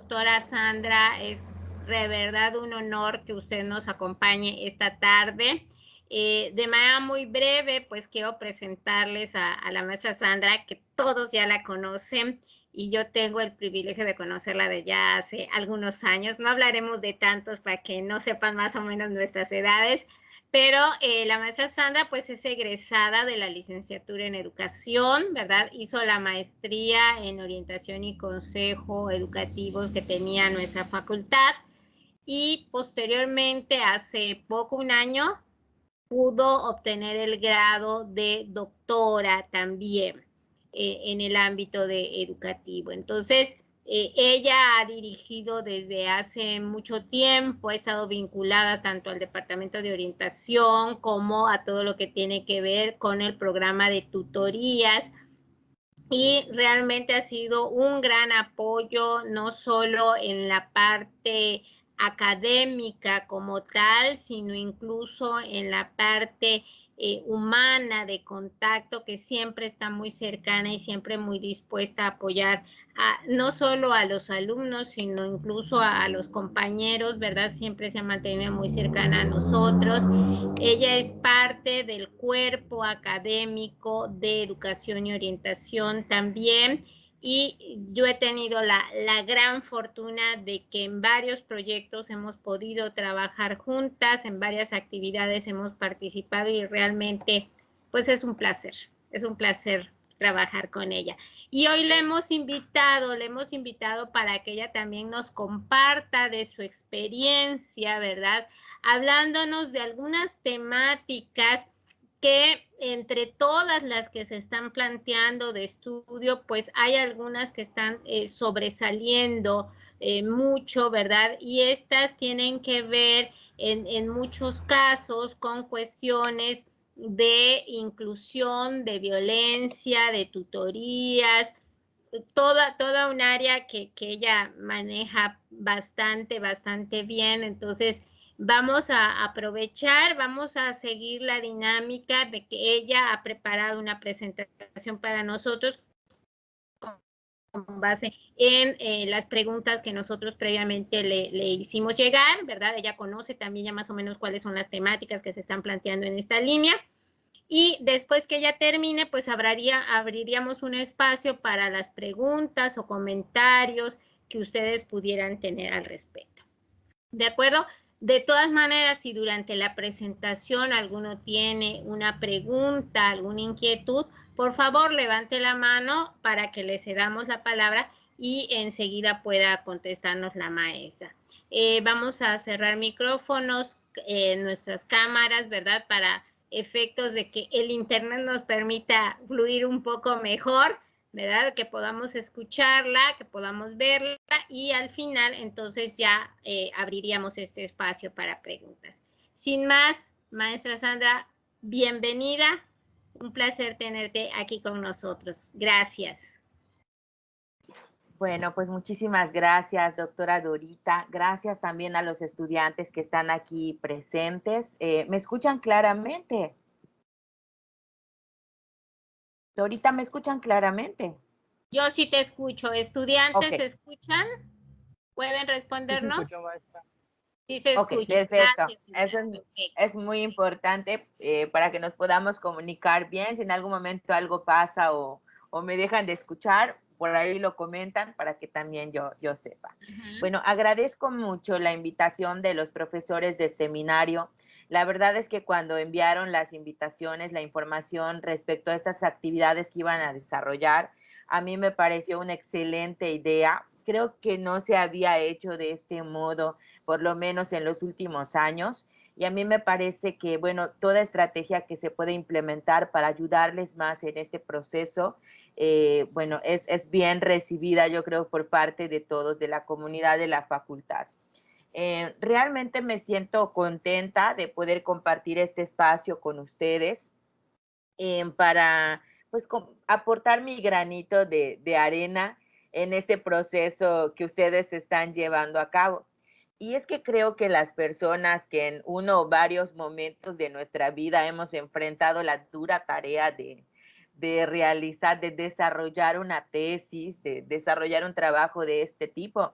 doctora Sandra, es de verdad un honor que usted nos acompañe esta tarde. De manera muy breve, pues quiero presentarles a la maestra Sandra, que todos ya la conocen y yo tengo el privilegio de conocerla de ya hace algunos años. No hablaremos de tantos para que no sepan más o menos nuestras edades, pero la maestra Sandra pues es egresada de la licenciatura en educación, ¿verdad? Hizo la maestría en orientación y consejo educativos que tenía nuestra facultad y posteriormente, hace poco, un año, pudo obtener el grado de doctora también en el ámbito educativo. Entonces, ella ha dirigido desde hace mucho tiempo, ha estado vinculada tanto al departamento de orientación como a todo lo que tiene que ver con el programa de tutorías, y realmente ha sido un gran apoyo, no solo en la parte académica como tal, sino incluso en la parte humana de contacto, que siempre está muy cercana y siempre muy dispuesta a apoyar no solo a los alumnos, sino incluso a los compañeros, ¿verdad? Siempre se ha mantenido muy cercana a nosotros. Ella es parte del cuerpo académico de educación y orientación también, y yo he tenido la gran fortuna de que en varios proyectos hemos podido trabajar juntas, en varias actividades hemos participado y realmente pues es un placer trabajar con ella. Y hoy le hemos invitado para que ella también nos comparta de su experiencia, ¿verdad? Hablándonos de algunas temáticas que entre todas las que se están planteando de estudio, pues hay algunas que están sobresaliendo mucho, ¿verdad? Y estas tienen que ver en muchos casos con cuestiones de inclusión, de violencia, de tutorías, toda un área que ella maneja bastante bien. Entonces, vamos a aprovechar, vamos a seguir la dinámica de que ella ha preparado una presentación para nosotros con base en las preguntas que nosotros previamente le hicimos llegar, ¿verdad? Ella conoce también ya más o menos cuáles son las temáticas que se están planteando en esta línea. Y después que ella termine, pues abriríamos un espacio para las preguntas o comentarios que ustedes pudieran tener al respecto. ¿De acuerdo? De todas maneras, si durante la presentación alguno tiene una pregunta, alguna inquietud, por favor levante la mano para que le cedamos la palabra y enseguida pueda contestarnos la maestra. Vamos a cerrar micrófonos, nuestras cámaras, ¿verdad? Para efectos de que el internet nos permita fluir un poco mejor, ¿verdad? Que podamos escucharla, que podamos verla, y al final entonces ya abriríamos este espacio para preguntas. Sin más, maestra Sandra, bienvenida. Un placer tenerte aquí con nosotros. Gracias. Bueno, pues muchísimas gracias, doctora Dorita. Gracias también a los estudiantes que están aquí presentes. ¿Me escuchan claramente? Dorita, ¿me escuchan claramente? Yo sí te escucho. ¿Estudiantes Okay. escuchan? ¿Pueden respondernos? Sí, maestra. Sí se escucha. Ok, perfecto. Gracias, Eso es muy importante para que nos podamos comunicar bien. Si en algún momento algo pasa o me dejan de escuchar, por ahí lo comentan para que también yo sepa. Bueno, agradezco mucho la invitación de los profesores de seminario. La verdad es que cuando enviaron las invitaciones, la información respecto a estas actividades que iban a desarrollar, a mí me pareció una excelente idea. Creo que no se había hecho de este modo, por lo menos en los últimos años. Y a mí me parece que, bueno, toda estrategia que se puede implementar para ayudarles más en este proceso, bueno, es bien recibida, yo creo, por parte de todos, de la comunidad de la facultad. Realmente me siento contenta de poder compartir este espacio con ustedes para, pues, aportar mi granito de arena en este proceso que ustedes están llevando a cabo. Y es que creo que las personas que en uno o varios momentos de nuestra vida hemos enfrentado la dura tarea de realizar, de desarrollar una tesis, de desarrollar un trabajo de este tipo,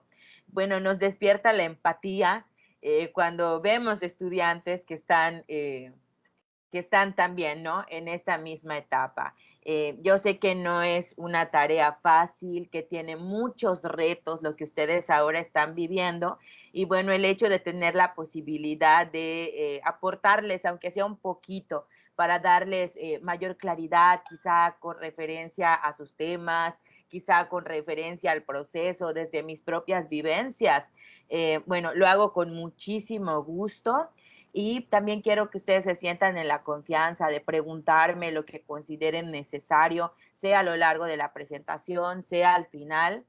bueno, nos despierta la empatía cuando vemos estudiantes que están también, ¿no? En esta misma etapa. Yo sé que no es una tarea fácil, que tiene muchos retos lo que ustedes ahora están viviendo y bueno, el hecho de tener la posibilidad de aportarles, aunque sea un poquito, para darles mayor claridad, quizá con referencia a sus temas, quizá con referencia al proceso desde mis propias vivencias. Bueno, lo hago con muchísimo gusto. Y también quiero que ustedes se sientan en la confianza de preguntarme lo que consideren necesario, sea a lo largo de la presentación, sea al final.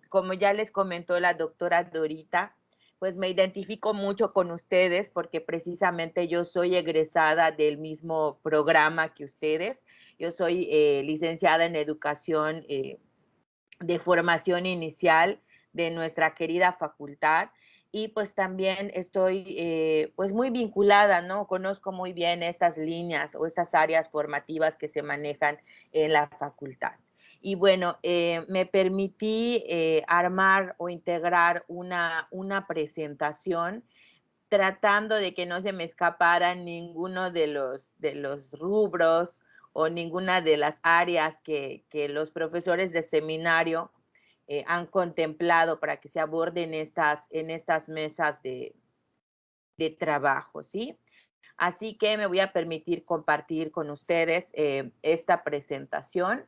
Como ya les comentó la doctora Dorita, pues me identifico mucho con ustedes porque precisamente yo soy egresada del mismo programa que ustedes. Yo soy licenciada en educación de formación inicial de nuestra querida facultad y pues también estoy pues muy vinculada, ¿no? Conozco muy bien estas líneas o estas áreas formativas que se manejan en la facultad. Y bueno, me permití armar o integrar una presentación tratando de que no se me escapara ninguno de los rubros o ninguna de las áreas que los profesores de seminario han contemplado para que se aborden en estas mesas de trabajo, ¿sí? Así que me voy a permitir compartir con ustedes esta presentación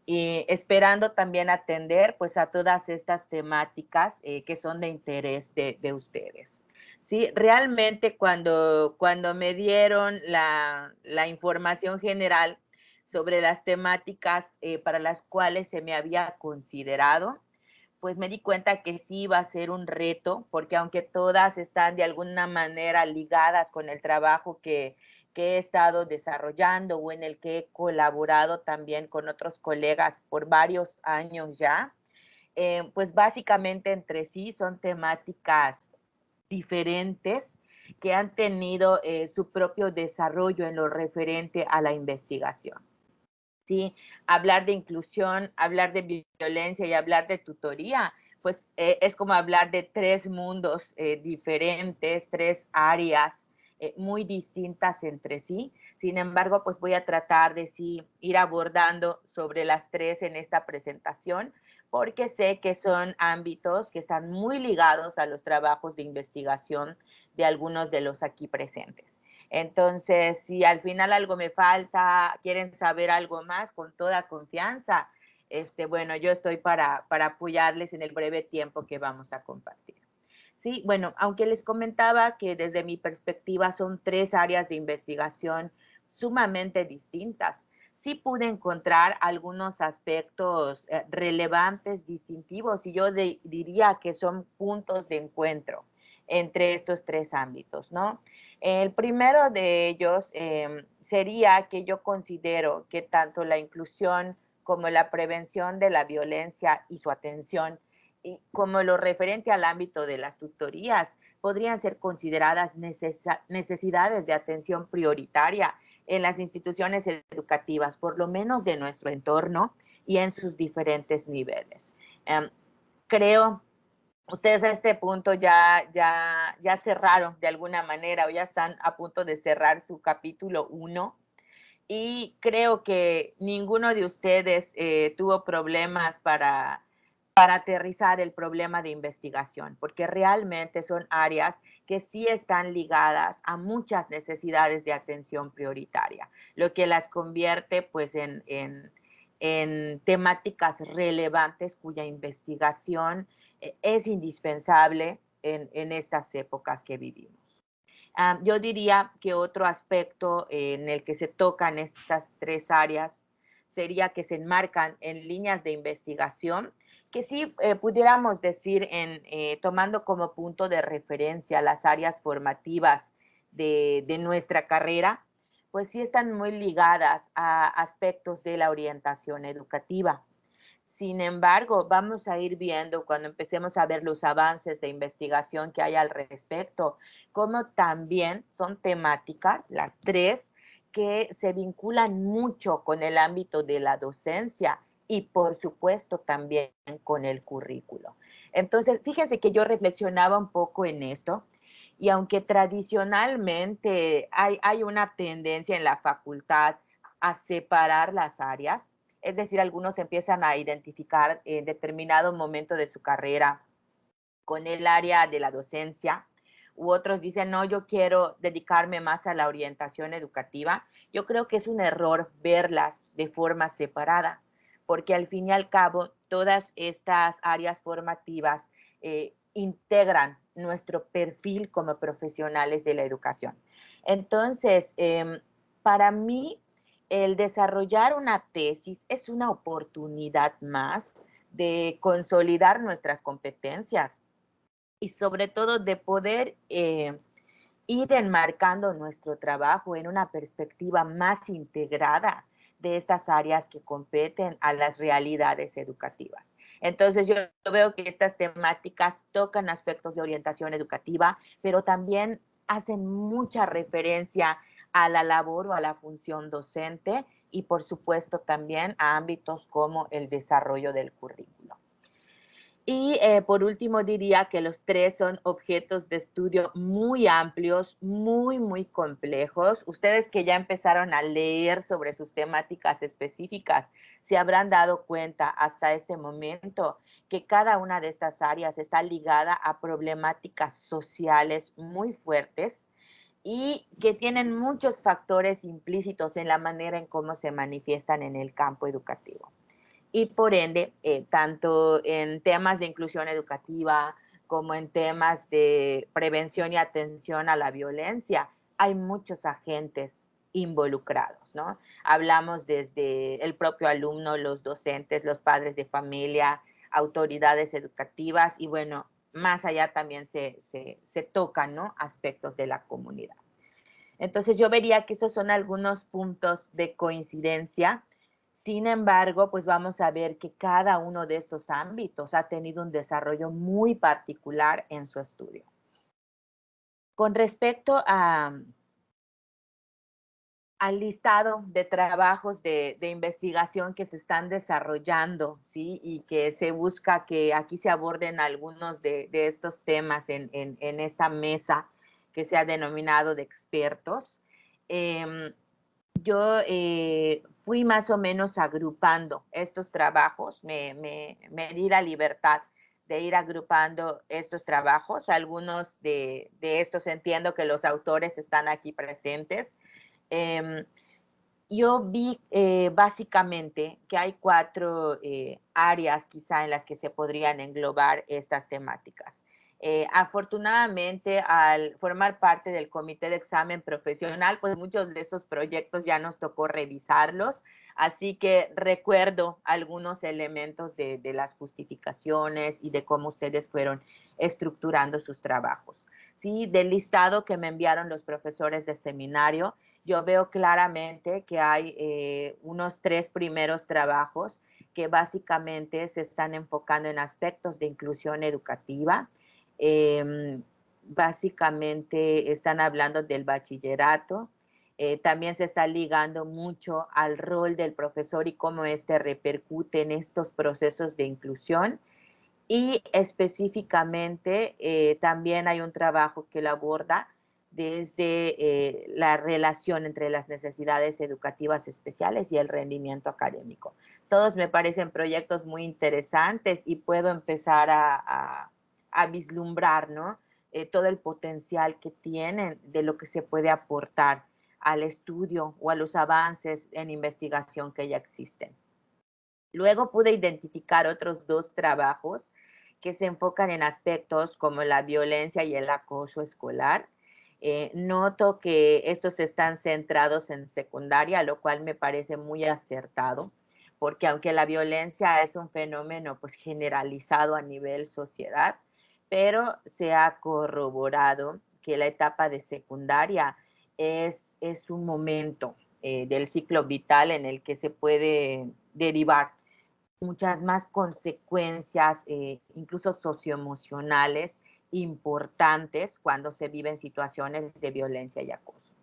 y esperando también atender pues a todas estas temáticas que son de interés de ustedes. Sí, realmente cuando me dieron la información general sobre las temáticas para las cuales se me había considerado, pues me di cuenta que sí iba a ser un reto, porque aunque todas están de alguna manera ligadas con el trabajo que he estado desarrollando o en el que he colaborado también con otros colegas por varios años ya, pues básicamente entre sí son temáticas diferentes que han tenido su propio desarrollo en lo referente a la investigación. ¿Sí? Hablar de inclusión, hablar de violencia y hablar de tutoría, pues es como hablar de tres mundos diferentes, tres áreas muy distintas entre sí. Sin embargo, pues voy a tratar de sí ir abordando sobre las tres en esta presentación, porque sé que son ámbitos que están muy ligados a los trabajos de investigación de algunos de los aquí presentes. Entonces, si al final algo me falta, quieren saber algo más, con toda confianza, bueno, yo estoy para apoyarles en el breve tiempo que vamos a compartir. Sí, bueno, aunque les comentaba que desde mi perspectiva son tres áreas de investigación sumamente distintas, sí pude encontrar algunos aspectos relevantes, distintivos, y yo diría que son puntos de encuentro entre estos tres ámbitos, ¿no? El primero de ellos sería que yo considero que tanto la inclusión como la prevención de la violencia y su atención, y como lo referente al ámbito de las tutorías, podrían ser consideradas necesidades de atención prioritaria en las instituciones educativas, por lo menos de nuestro entorno y en sus diferentes niveles. Creo ustedes a este punto ya cerraron de alguna manera o ya están a punto de cerrar su capítulo 1 y creo que ninguno de ustedes tuvo problemas para aterrizar el problema de investigación, porque realmente son áreas que sí están ligadas a muchas necesidades de atención prioritaria, lo que las convierte pues en temáticas relevantes cuya investigación es indispensable en estas épocas que vivimos. Yo diría que otro aspecto en el que se tocan estas tres áreas sería que se enmarcan en líneas de investigación que sí pudiéramos decir tomando como punto de referencia las áreas formativas de nuestra carrera, pues sí están muy ligadas a aspectos de la orientación educativa. Sin embargo, vamos a ir viendo cuando empecemos a ver los avances de investigación que hay al respecto, cómo también son temáticas, las tres, que se vinculan mucho con el ámbito de la docencia y por supuesto también con el currículo. Entonces, fíjense que yo reflexionaba un poco en esto y aunque tradicionalmente hay una tendencia en la facultad a separar las áreas, es decir, algunos empiezan a identificar en determinado momento de su carrera con el área de la docencia, u otros dicen, no, yo quiero dedicarme más a la orientación educativa. Yo creo que es un error verlas de forma separada, porque al fin y al cabo todas estas áreas formativas integran nuestro perfil como profesionales de la educación. Entonces, para mí, el desarrollar una tesis es una oportunidad más de consolidar nuestras competencias y sobre todo de poder ir enmarcando nuestro trabajo en una perspectiva más integrada de estas áreas que competen a las realidades educativas. Entonces yo veo que estas temáticas tocan aspectos de orientación educativa, pero también hacen mucha referencia a la labor o a la función docente y por supuesto también a ámbitos como el desarrollo del currículo. Y por último diría que los tres son objetos de estudio muy amplios, muy complejos. Ustedes que ya empezaron a leer sobre sus temáticas específicas, se habrán dado cuenta hasta este momento que cada una de estas áreas está ligada a problemáticas sociales muy fuertes y que tienen muchos factores implícitos en la manera en cómo se manifiestan en el campo educativo. Y por ende, tanto en temas de inclusión educativa como en temas de prevención y atención a la violencia, hay muchos agentes involucrados, ¿no? Hablamos desde el propio alumno, los docentes, los padres de familia, autoridades educativas y bueno, más allá también se tocan, ¿no? Aspectos de la comunidad. Entonces yo vería que esos son algunos puntos de coincidencia. Sin embargo, pues vamos a ver que cada uno de estos ámbitos ha tenido un desarrollo muy particular en su estudio. Con respecto al listado de trabajos de investigación que se están desarrollando, ¿sí? Y que se busca que aquí se aborden algunos de estos temas en esta mesa que se ha denominado de expertos. Yo fui más o menos agrupando estos trabajos, me di la libertad de ir agrupando estos trabajos. Algunos de estos entiendo que los autores están aquí presentes. Yo vi básicamente que hay 4 áreas quizá en las que se podrían englobar estas temáticas. Afortunadamente, al formar parte del comité de examen profesional, pues muchos de esos proyectos ya nos tocó revisarlos, así que recuerdo algunos elementos de las justificaciones y de cómo ustedes fueron estructurando sus trabajos. Sí, del listado que me enviaron los profesores de seminario, yo veo claramente que hay unos 3 primeros trabajos que básicamente se están enfocando en aspectos de inclusión educativa. Básicamente están hablando del bachillerato. También se está ligando mucho al rol del profesor y cómo éste repercute en estos procesos de inclusión. Y específicamente también hay un trabajo que lo aborda desde la relación entre las necesidades educativas especiales y el rendimiento académico. Todos me parecen proyectos muy interesantes y puedo empezar a vislumbrar, ¿no? Todo el potencial que tienen de lo que se puede aportar al estudio o a los avances en investigación que ya existen. Luego pude identificar otros 2 trabajos que se enfocan en aspectos como la violencia y el acoso escolar. Noto que estos están centrados en secundaria, lo cual me parece muy acertado, porque aunque la violencia es un fenómeno pues, generalizado a nivel sociedad, pero se ha corroborado que la etapa de secundaria es un momento del ciclo vital en el que se puede derivar muchas más consecuencias, incluso socioemocionales, importantes cuando se viven situaciones de violencia y acoso.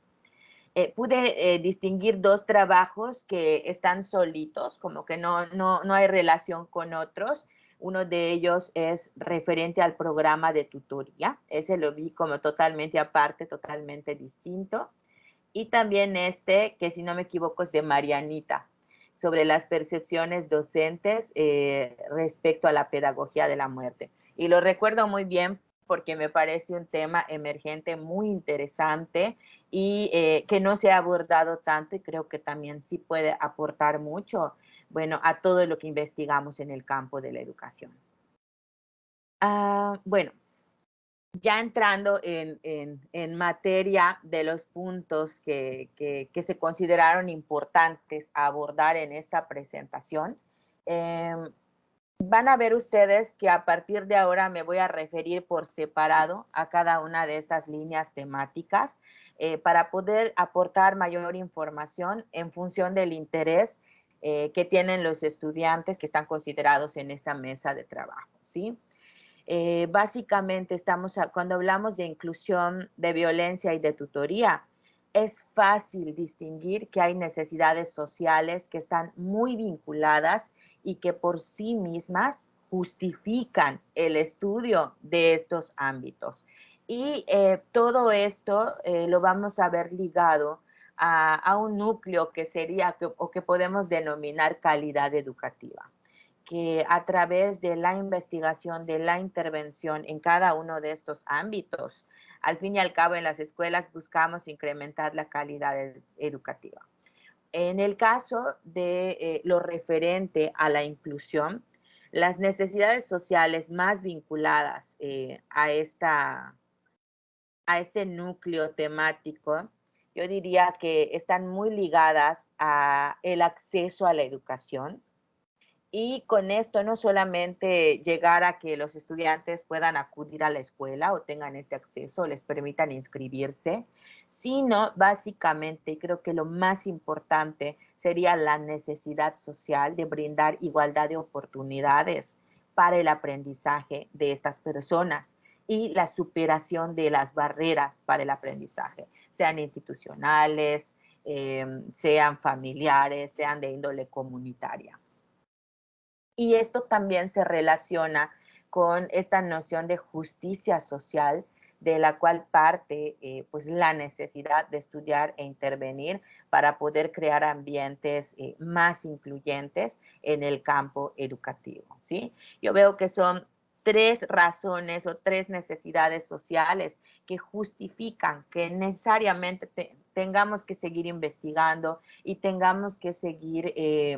pude distinguir dos trabajos que están solitos, como que no hay relación con otros. Uno de ellos es referente al programa de tutoría. Ese lo vi como totalmente aparte, totalmente distinto. Y también este, que si no me equivoco es de Marianita, sobre las percepciones docentes respecto a la pedagogía de la muerte. Y lo recuerdo muy bien porque me parece un tema emergente muy interesante y que no se ha abordado tanto y creo que también sí puede aportar mucho, bueno, a todo lo que investigamos en el campo de la educación. Bueno, ya entrando en materia de los puntos que se consideraron importantes a abordar en esta presentación, van a ver ustedes que a partir de ahora me voy a referir por separado a cada una de estas líneas temáticas para poder aportar mayor información en función del interés que tienen los estudiantes que están considerados en esta mesa de trabajo, ¿sí? Básicamente cuando hablamos de inclusión, de violencia y de tutoría, es fácil distinguir que hay necesidades sociales que están muy vinculadas y que por sí mismas justifican el estudio de estos ámbitos. Y todo esto lo vamos a ver ligado a un núcleo que sería o que podemos denominar calidad educativa, que a través de la investigación, de la intervención en cada uno de estos ámbitos, al fin y al cabo en las escuelas buscamos incrementar la calidad educativa. En el caso de lo referente a la inclusión, las necesidades sociales más vinculadas a este núcleo temático, yo diría que están muy ligadas a el acceso a la educación, y con esto no solamente llegar a que los estudiantes puedan acudir a la escuela o tengan este acceso, les permitan inscribirse, sino básicamente, y creo que lo más importante sería la necesidad social de brindar igualdad de oportunidades para el aprendizaje de estas personas y la superación de las barreras para el aprendizaje, sean institucionales, sean familiares, sean de índole comunitaria. Y esto también se relaciona con esta noción de justicia social, de la cual parte pues la necesidad de estudiar e intervenir para poder crear ambientes más incluyentes en el campo educativo, ¿sí? Yo veo que son tres razones o tres necesidades sociales que justifican que necesariamente tengamos que seguir investigando y tengamos que seguir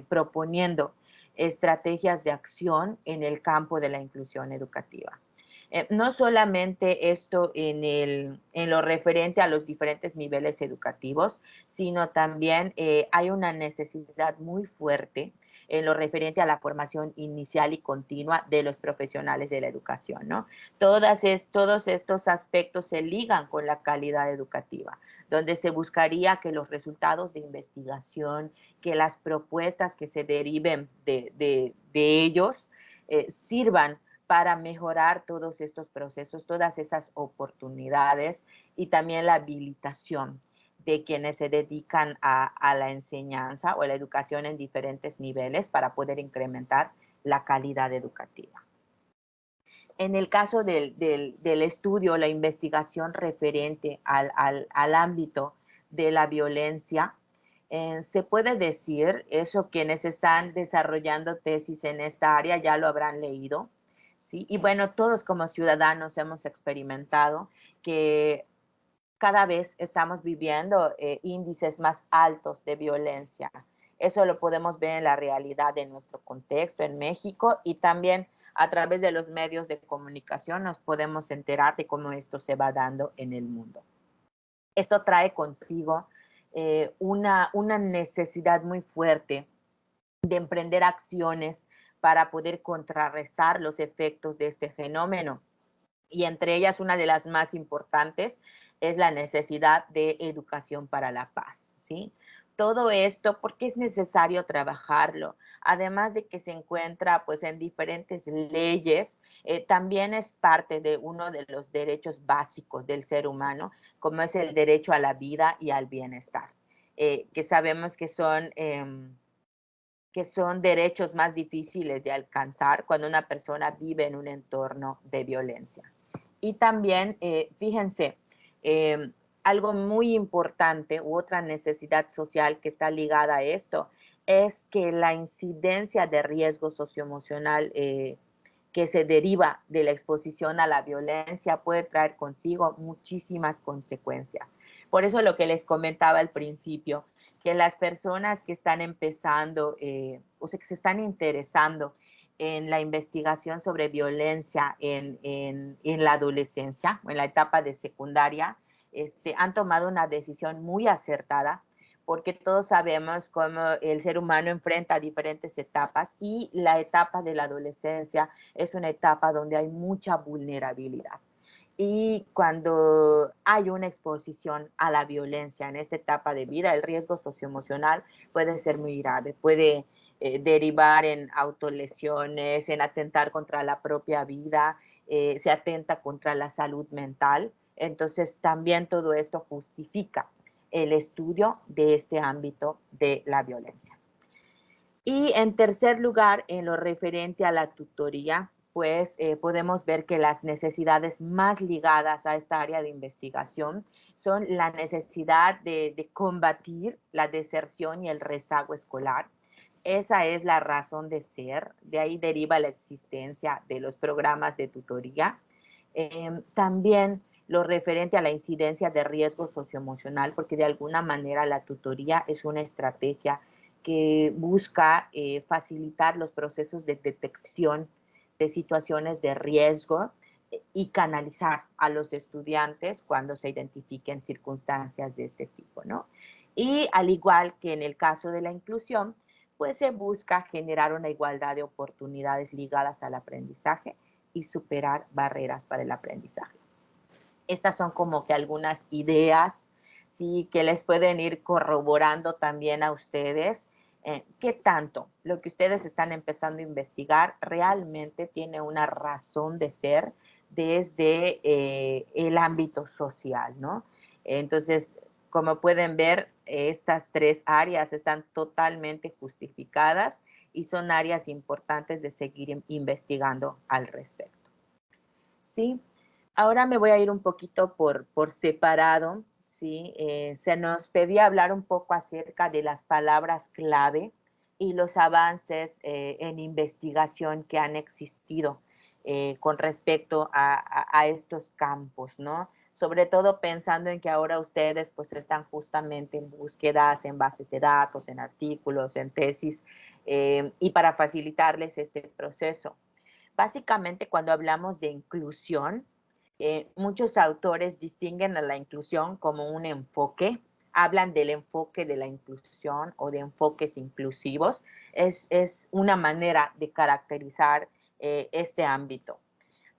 proponiendo estrategias de acción en el campo de la inclusión educativa. No solamente esto en lo referente a los diferentes niveles educativos, sino también hay una necesidad muy fuerte en lo referente a la formación inicial y continua de los profesionales de la educación, ¿no? Todos estos aspectos se ligan con la calidad educativa, donde se buscaría que los resultados de investigación, que las propuestas que se deriven de ellos sirvan para mejorar todos estos procesos, todas esas oportunidades y también la habilitación de quienes se dedican a la enseñanza o a la educación en diferentes niveles para poder incrementar la calidad educativa. En el caso del estudio, la investigación referente al ámbito de la violencia, se puede decir, eso quienes están desarrollando tesis en esta área ya lo habrán leído, ¿sí? Y bueno, todos como ciudadanos hemos experimentado que cada vez estamos viviendo índices más altos de violencia. Eso lo podemos ver en la realidad de nuestro contexto en México y también a través de los medios de comunicación nos podemos enterar de cómo esto se va dando en el mundo. Esto trae consigo una necesidad muy fuerte de emprender acciones para poder contrarrestar los efectos de este fenómeno. Y entre ellas, una de las más importantes es la necesidad de educación para la paz, ¿sí? todo esto, porque es necesario trabajarlo, además de que se encuentra pues en diferentes leyes, también es parte de uno de los derechos básicos del ser humano, como es el derecho a la vida y al bienestar, que sabemos que son derechos más difíciles de alcanzar cuando una persona vive en un entorno de violencia. Y también, fíjense, algo muy importante u otra necesidad social que está ligada a esto es que la incidencia de riesgo socioemocional que se deriva de la exposición a la violencia puede traer consigo muchísimas consecuencias. Por eso lo que les comentaba al principio, que las personas que están empezando, o sea, que se están interesando en la investigación sobre violencia en la adolescencia o en la etapa de secundaria, han tomado una decisión muy acertada, porque todos sabemos cómo el ser humano enfrenta diferentes etapas y la etapa de la adolescencia es una etapa donde hay mucha vulnerabilidad. Y cuando hay una exposición a la violencia en esta etapa de vida, el riesgo socioemocional puede ser muy grave, puede derivar en autolesiones, en atentar contra la propia vida, se atenta contra la salud mental. Entonces, también todo esto justifica el estudio de este ámbito de la violencia. Y en tercer lugar, en lo referente a la tutoría, pues podemos ver que las necesidades más ligadas a esta área de investigación son la necesidad de combatir la deserción y el rezago escolar. Esa es la razón de ser, de ahí deriva la existencia de los programas de tutoría. También lo referente a la incidencia de riesgo socioemocional, porque de alguna manera la tutoría es una estrategia que busca facilitar los procesos de detección de situaciones de riesgo y canalizar a los estudiantes cuando se identifiquen circunstancias de este tipo, ¿no? Y al igual que en el caso de la inclusión, pues se busca generar una igualdad de oportunidades ligadas al aprendizaje y superar barreras para el aprendizaje. Estas son como que algunas ideas, sí, que les pueden ir corroborando también a ustedes qué tanto lo que ustedes están empezando a investigar realmente tiene una razón de ser desde el ámbito social, ¿no? Entonces, como pueden ver, estas tres áreas están totalmente justificadas y son áreas importantes de seguir investigando al respecto. ¿Sí? Ahora me voy a ir un poquito por separado, ¿sí? Se nos pedía hablar un poco acerca de las palabras clave y los avances en investigación que han existido con respecto a estos campos, ¿no? Sobre todo pensando en que ahora ustedes pues están justamente en búsquedas, en bases de datos, en artículos, en tesis, y para facilitarles este proceso. Básicamente, cuando hablamos de inclusión, muchos autores distinguen a la inclusión como un enfoque, hablan del enfoque de la inclusión o de enfoques inclusivos. Es una manera de caracterizar este ámbito.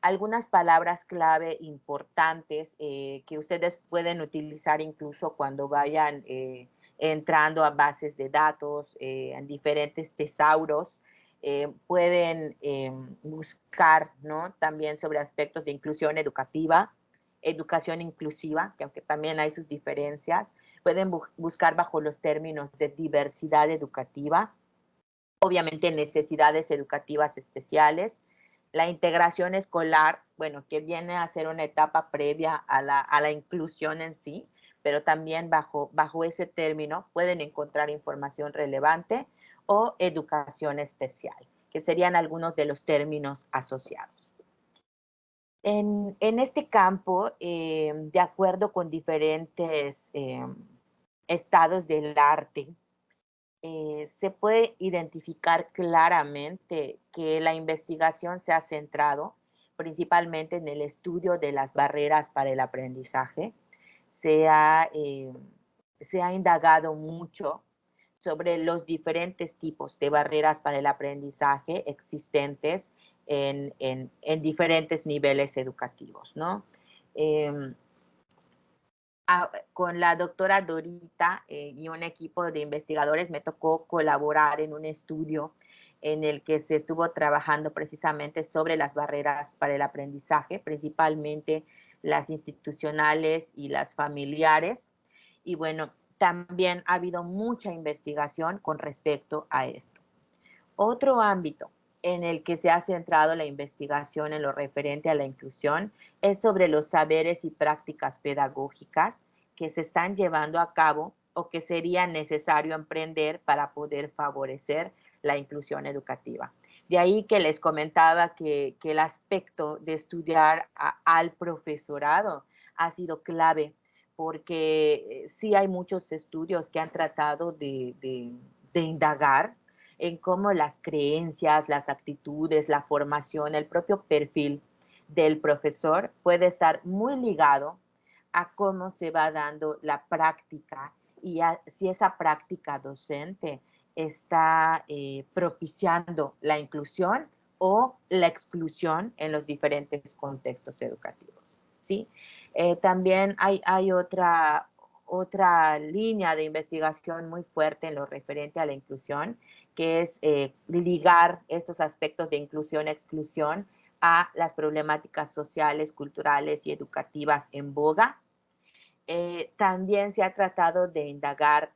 Algunas palabras clave importantes que ustedes pueden utilizar incluso cuando vayan entrando a bases de datos, en diferentes tesauros, pueden buscar, ¿no? También sobre aspectos de inclusión educativa, educación inclusiva, que aunque también hay sus diferencias, pueden buscar bajo los términos de diversidad educativa, obviamente necesidades educativas especiales, la integración escolar, bueno, que viene a ser una etapa previa a la inclusión en sí, pero también bajo ese término pueden encontrar información relevante o educación especial, que serían algunos de los términos asociados. En este campo, de acuerdo con diferentes estados del arte, se puede identificar claramente que la investigación se ha centrado principalmente en el estudio de las barreras para el aprendizaje. Se ha indagado mucho sobre los diferentes tipos de barreras para el aprendizaje existentes en diferentes niveles educativos, ¿no? con la doctora Dorita y un equipo de investigadores me tocó colaborar en un estudio en el que se estuvo trabajando precisamente sobre las barreras para el aprendizaje, principalmente las institucionales y las familiares. Y bueno, también ha habido mucha investigación con respecto a esto. Otro ámbito en el que se ha centrado la investigación en lo referente a la inclusión es sobre los saberes y prácticas pedagógicas que se están llevando a cabo o que sería necesario emprender para poder favorecer la inclusión educativa. De ahí que les comentaba que el aspecto de estudiar al profesorado ha sido clave, porque sí hay muchos estudios que han tratado de indagar en cómo las creencias, las actitudes, la formación, el propio perfil del profesor puede estar muy ligado a cómo se va dando la práctica y si esa práctica docente está propiciando la inclusión o la exclusión en los diferentes contextos educativos, ¿sí? También hay otra línea de investigación muy fuerte en lo referente a la inclusión, que es ligar estos aspectos de inclusión-exclusión a las problemáticas sociales, culturales y educativas en boga. También se ha tratado de indagar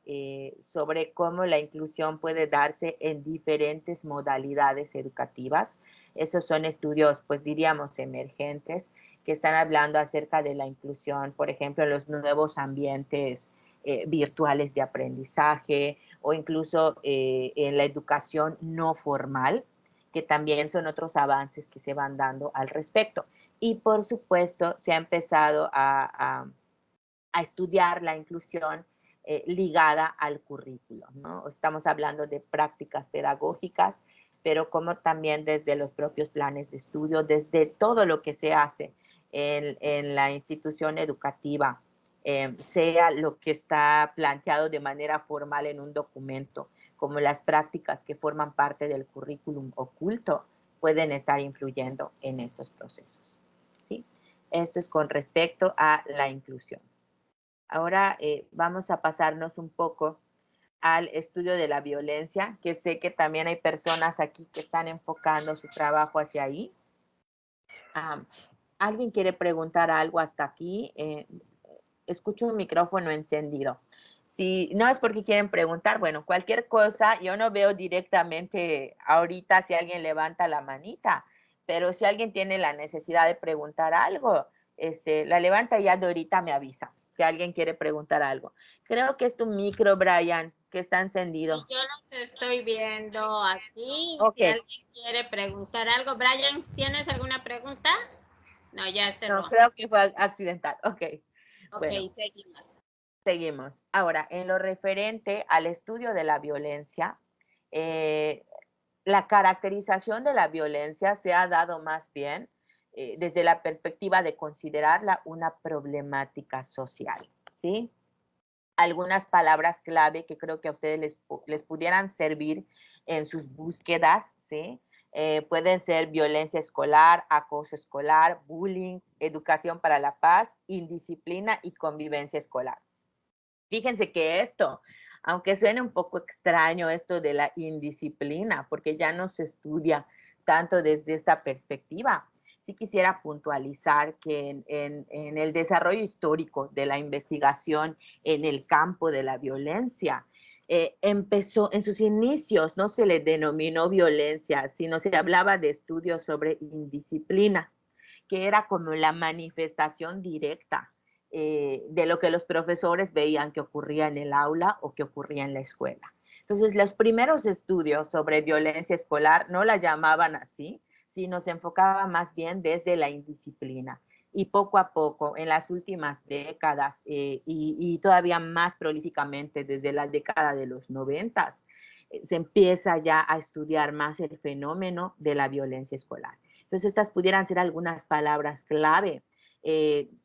sobre cómo la inclusión puede darse en diferentes modalidades educativas. Esos son estudios, pues diríamos, emergentes, que están hablando acerca de la inclusión, por ejemplo, en los nuevos ambientes virtuales de aprendizaje o incluso en la educación no formal, que también son otros avances que se van dando al respecto. Y por supuesto, se ha empezado a estudiar la inclusión ligada al currículo, ¿no? Estamos hablando de prácticas pedagógicas, pero como también desde los propios planes de estudio, desde todo lo que se hace en la institución educativa, sea lo que está planteado de manera formal en un documento, como las prácticas que forman parte del currículum oculto, pueden estar influyendo en estos procesos, ¿sí? Esto es con respecto a la inclusión. Ahora vamos a pasarnos un poco al estudio de la violencia, que sé que también hay personas aquí que están enfocando su trabajo hacia ahí. ¿Alguien quiere preguntar algo hasta aquí? Escucho un micrófono encendido. Si no es porque quieren preguntar, bueno, cualquier cosa, yo no veo directamente ahorita si alguien levanta la manita, pero si alguien tiene la necesidad de preguntar algo, la levanta y ya de ahorita me avisa que alguien quiere preguntar algo. Creo que es tu micro, Brian, que está encendido. Yo los estoy viendo aquí. Okay. Si alguien quiere preguntar algo. Brian, ¿tienes alguna pregunta? No, ya cerró. No, creo que fue accidental. Ok. Ok, bueno, seguimos. Seguimos. Ahora, en lo referente al estudio de la violencia, la caracterización de la violencia se ha dado más bien desde la perspectiva de considerarla una problemática social, ¿sí? Algunas palabras clave que creo que a ustedes les pudieran servir en sus búsquedas, ¿sí? Pueden ser violencia escolar, acoso escolar, bullying, educación para la paz, indisciplina y convivencia escolar. Fíjense que esto, aunque suene un poco extraño esto de la indisciplina, porque ya no se estudia tanto desde esta perspectiva, sí quisiera puntualizar que en el desarrollo histórico de la investigación en el campo de la violencia, empezó en sus inicios, no se le denominó violencia, sino se hablaba de estudios sobre indisciplina, que era como la manifestación directa de lo que los profesores veían que ocurría en el aula o que ocurría en la escuela. Entonces, los primeros estudios sobre violencia escolar no la llamaban así, sino se enfocaba más bien desde la indisciplina. Y poco a poco, en las últimas décadas y todavía más prolíficamente desde la década de los 90, se empieza ya a estudiar más el fenómeno de la violencia escolar. Entonces, estas pudieran ser algunas palabras clave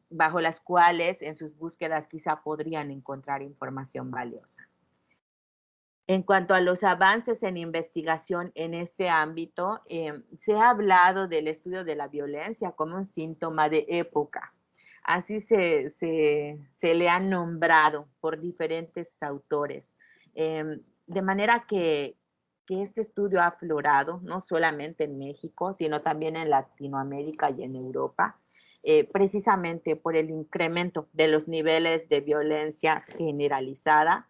bajo las cuales en sus búsquedas quizá podrían encontrar información valiosa. En cuanto a los avances en investigación en este ámbito, se ha hablado del estudio de la violencia como un síntoma de época. así se le ha nombrado por diferentes autores. De manera que este estudio ha aflorado no solamente en México, sino también en Latinoamérica y en Europa, precisamente por el incremento de los niveles de violencia generalizada.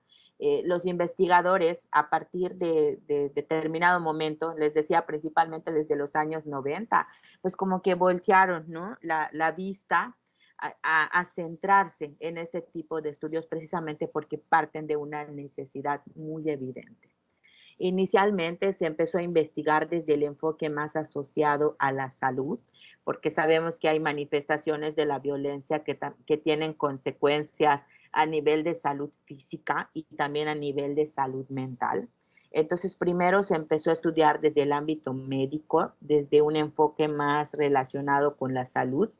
Los investigadores, a partir de determinado momento, les decía principalmente desde los años 90, pues como que voltearon, ¿no?, la vista a centrarse en este tipo de estudios precisamente porque parten de una necesidad muy evidente. Inicialmente se empezó a investigar desde el enfoque más asociado a la salud, porque sabemos que hay manifestaciones de la violencia que tienen consecuencias a nivel de salud física y también a nivel de salud mental. Entonces, primero se empezó a estudiar desde el ámbito médico, desde un enfoque más relacionado con la salud,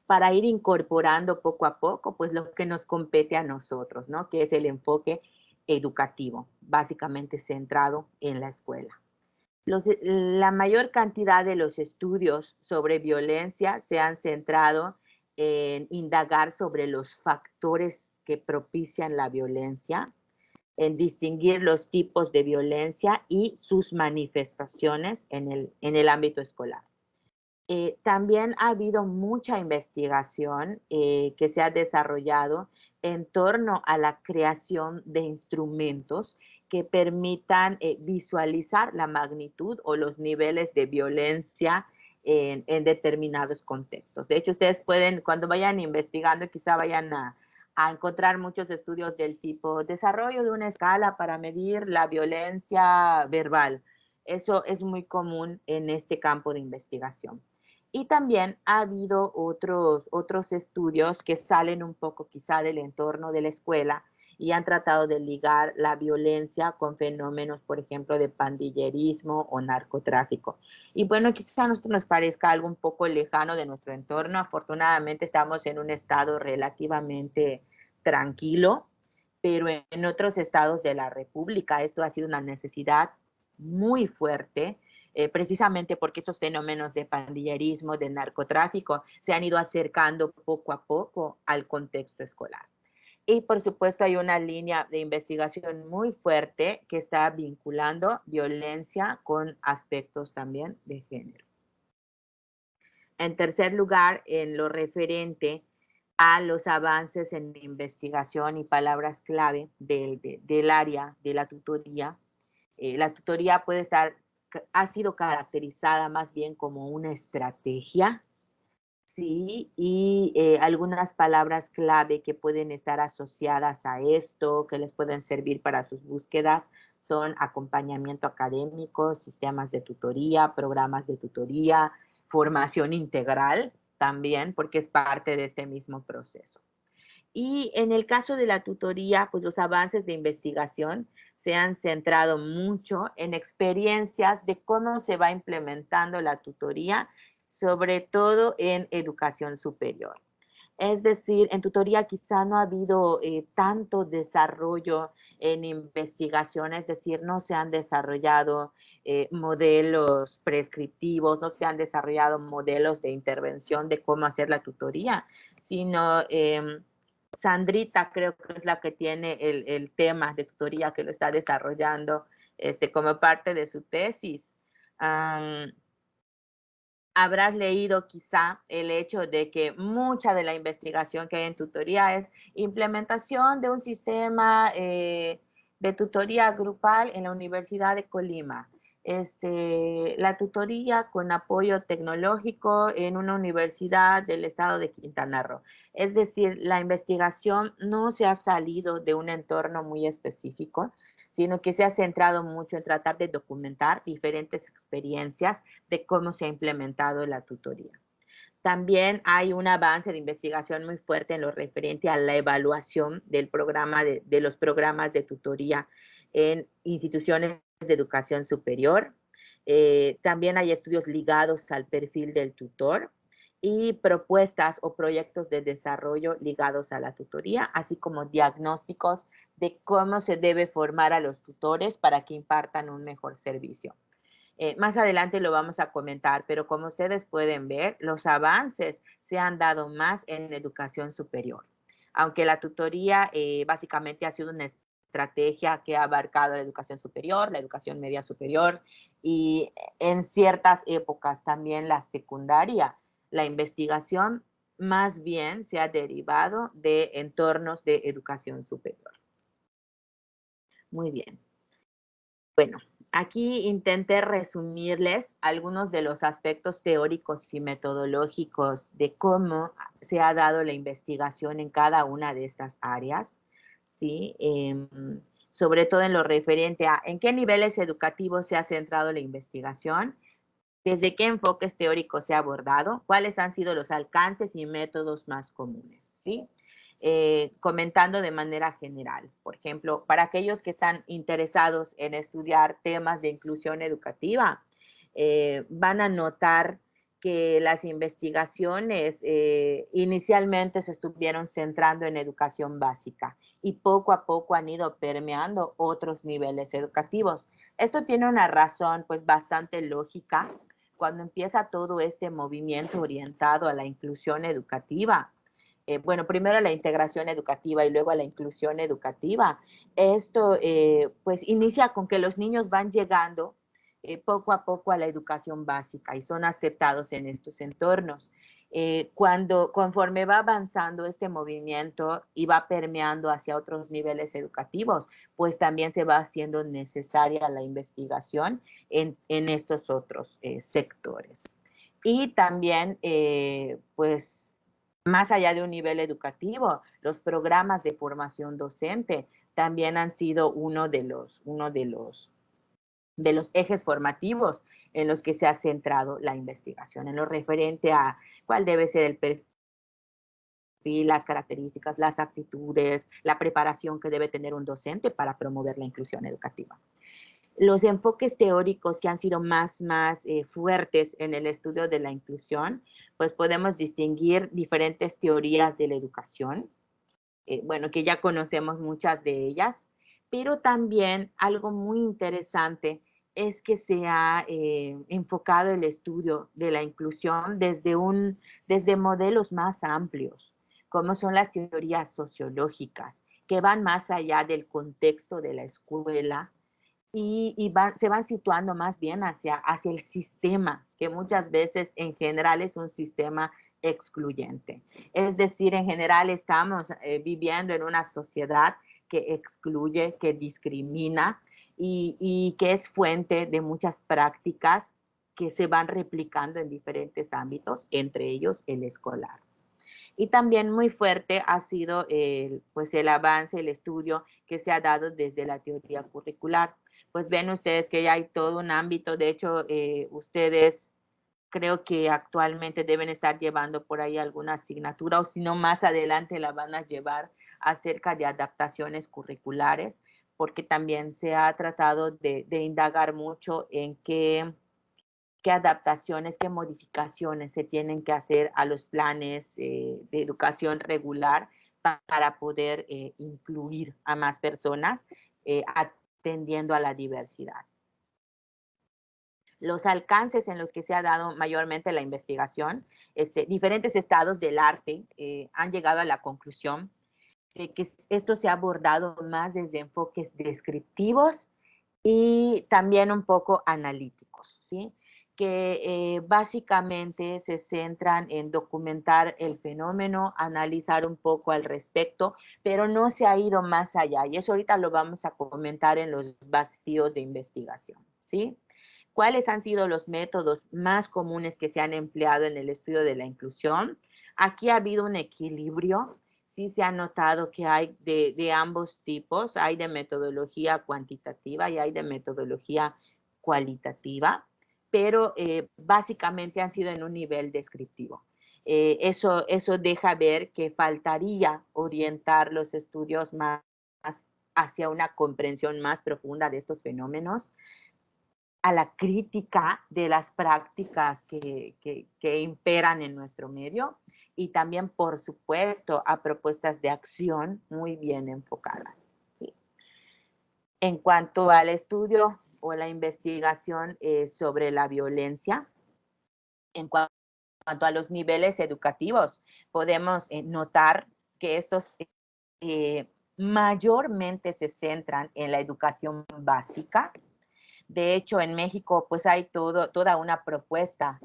para ir incorporando poco a poco, pues lo que nos compete a nosotros, ¿no?, que es el enfoque educativo, básicamente centrado en la escuela. La mayor cantidad de los estudios sobre violencia se han centrado en indagar sobre los factores que propician la violencia, en distinguir los tipos de violencia y sus manifestaciones en el ámbito escolar. También ha habido mucha investigación que se ha desarrollado en torno a la creación de instrumentos que permitan visualizar la magnitud o los niveles de violencia en determinados contextos. De hecho, ustedes pueden, cuando vayan investigando, quizá vayan a encontrar muchos estudios del tipo desarrollo de una escala para medir la violencia verbal. Eso es muy común en este campo de investigación. Y también ha habido otros estudios que salen un poco quizá del entorno de la escuela y han tratado de ligar la violencia con fenómenos, por ejemplo, de pandillerismo o narcotráfico. Y bueno, quizá a nosotros nos parezca algo un poco lejano de nuestro entorno. Afortunadamente estamos en un estado relativamente tranquilo, pero en otros estados de la República esto ha sido una necesidad muy fuerte, precisamente porque esos fenómenos de pandillerismo, de narcotráfico, se han ido acercando poco a poco al contexto escolar. Y por supuesto hay una línea de investigación muy fuerte que está vinculando violencia con aspectos también de género. En tercer lugar, en lo referente a los avances en investigación y palabras clave del área de la tutoría ha sido caracterizada más bien como una estrategia, sí, y algunas palabras clave que pueden estar asociadas a esto, que les pueden servir para sus búsquedas, son acompañamiento académico, sistemas de tutoría, programas de tutoría, formación integral también, porque es parte de este mismo proceso. Y en el caso de la tutoría, pues los avances de investigación se han centrado mucho en experiencias de cómo se va implementando la tutoría, sobre todo en educación superior. Es decir, en tutoría quizá no ha habido tanto desarrollo en investigación, es decir, no se han desarrollado modelos prescriptivos, no se han desarrollado modelos de intervención de cómo hacer la tutoría, sino Sandrita creo que es la que tiene el tema de tutoría que lo está desarrollando como parte de su tesis. Habrás leído quizá el hecho de que mucha de la investigación que hay en tutoría es implementación de un sistema de tutoría grupal en la Universidad de Colima. La tutoría con apoyo tecnológico en una universidad del estado de Quintana Roo. Es decir, la investigación no se ha salido de un entorno muy específico, sino que se ha centrado mucho en tratar de documentar diferentes experiencias de cómo se ha implementado la tutoría. También hay un avance de investigación muy fuerte en lo referente a la evaluación del programa de los programas de tutoría en instituciones de educación superior. También hay estudios ligados al perfil del tutor y propuestas o proyectos de desarrollo ligados a la tutoría, así como diagnósticos de cómo se debe formar a los tutores para que impartan un mejor servicio. Más adelante lo vamos a comentar, pero como ustedes pueden ver, los avances se han dado más en educación superior. Aunque la tutoría básicamente ha sido una estrategia que ha abarcado la educación superior, la educación media superior y en ciertas épocas también la secundaria, la investigación más bien se ha derivado de entornos de educación superior. Muy bien. Bueno, aquí intenté resumirles algunos de los aspectos teóricos y metodológicos de cómo se ha dado la investigación en cada una de estas áreas, ¿sí? Sobre todo en lo referente a en qué niveles educativos se ha centrado la investigación, desde qué enfoques teóricos se ha abordado, cuáles han sido los alcances y métodos más comunes, ¿sí? Comentando de manera general. Por ejemplo, para aquellos que están interesados en estudiar temas de inclusión educativa, van a notar que las investigaciones inicialmente se estuvieron centrando en educación básica y poco a poco han ido permeando otros niveles educativos. Esto tiene una razón pues bastante lógica. Cuando empieza todo este movimiento orientado a la inclusión educativa, bueno, primero a la integración educativa y luego a la inclusión educativa, esto pues inicia con que los niños van llegando poco a poco a la educación básica y son aceptados en estos entornos. Conforme va avanzando este movimiento y va permeando hacia otros niveles educativos, pues también se va haciendo necesaria la investigación en estos otros sectores. Y también, pues, más allá de un nivel educativo, los programas de formación docente también han sido uno de los ejes formativos en los que se ha centrado la investigación, en lo referente a cuál debe ser el perfil, las características, las actitudes, la preparación que debe tener un docente para promover la inclusión educativa. Los enfoques teóricos que han sido más fuertes en el estudio de la inclusión, pues podemos distinguir diferentes teorías de la educación, bueno, que ya conocemos muchas de ellas, pero también algo muy interesante es que se ha enfocado el estudio de la inclusión desde modelos más amplios, como son las teorías sociológicas, que van más allá del contexto de la escuela, y se van situando más bien hacia el sistema, que muchas veces en general es un sistema excluyente. Es decir, en general estamos viviendo en una sociedad que excluye, que discrimina y que es fuente de muchas prácticas que se van replicando en diferentes ámbitos, entre ellos el escolar. Y también muy fuerte ha sido pues el avance, el estudio que se ha dado desde la teoría curricular. Pues ven ustedes que ya hay todo un ámbito, de hecho ustedes creo que actualmente deben estar llevando por ahí alguna asignatura o si no más adelante la van a llevar acerca de adaptaciones curriculares, porque también se ha tratado de indagar mucho en qué adaptaciones, qué modificaciones se tienen que hacer a los planes de educación regular para poder incluir a más personas atendiendo a la diversidad. Los alcances en los que se ha dado mayormente la investigación, diferentes estados del arte han llegado a la conclusión de que esto se ha abordado más desde enfoques descriptivos y también un poco analíticos, ¿sí? Que básicamente se centran en documentar el fenómeno, analizar un poco al respecto, pero no se ha ido más allá. Y eso ahorita lo vamos a comentar en los vacíos de investigación, ¿sí? ¿Cuáles han sido los métodos más comunes que se han empleado en el estudio de la inclusión? Aquí ha habido un equilibrio. Sí se ha notado que hay de ambos tipos, hay de metodología cuantitativa y hay de metodología cualitativa, pero básicamente han sido en un nivel descriptivo. Eso deja ver que faltaría orientar los estudios más hacia una comprensión más profunda de estos fenómenos, a la crítica de las prácticas que imperan en nuestro medio y también, por supuesto, a propuestas de acción muy bien enfocadas, ¿sí? En cuanto al estudio o la investigación sobre la violencia en cuanto a los niveles educativos, podemos notar que estos mayormente se centran en la educación básica. De hecho, en México pues hay toda una propuesta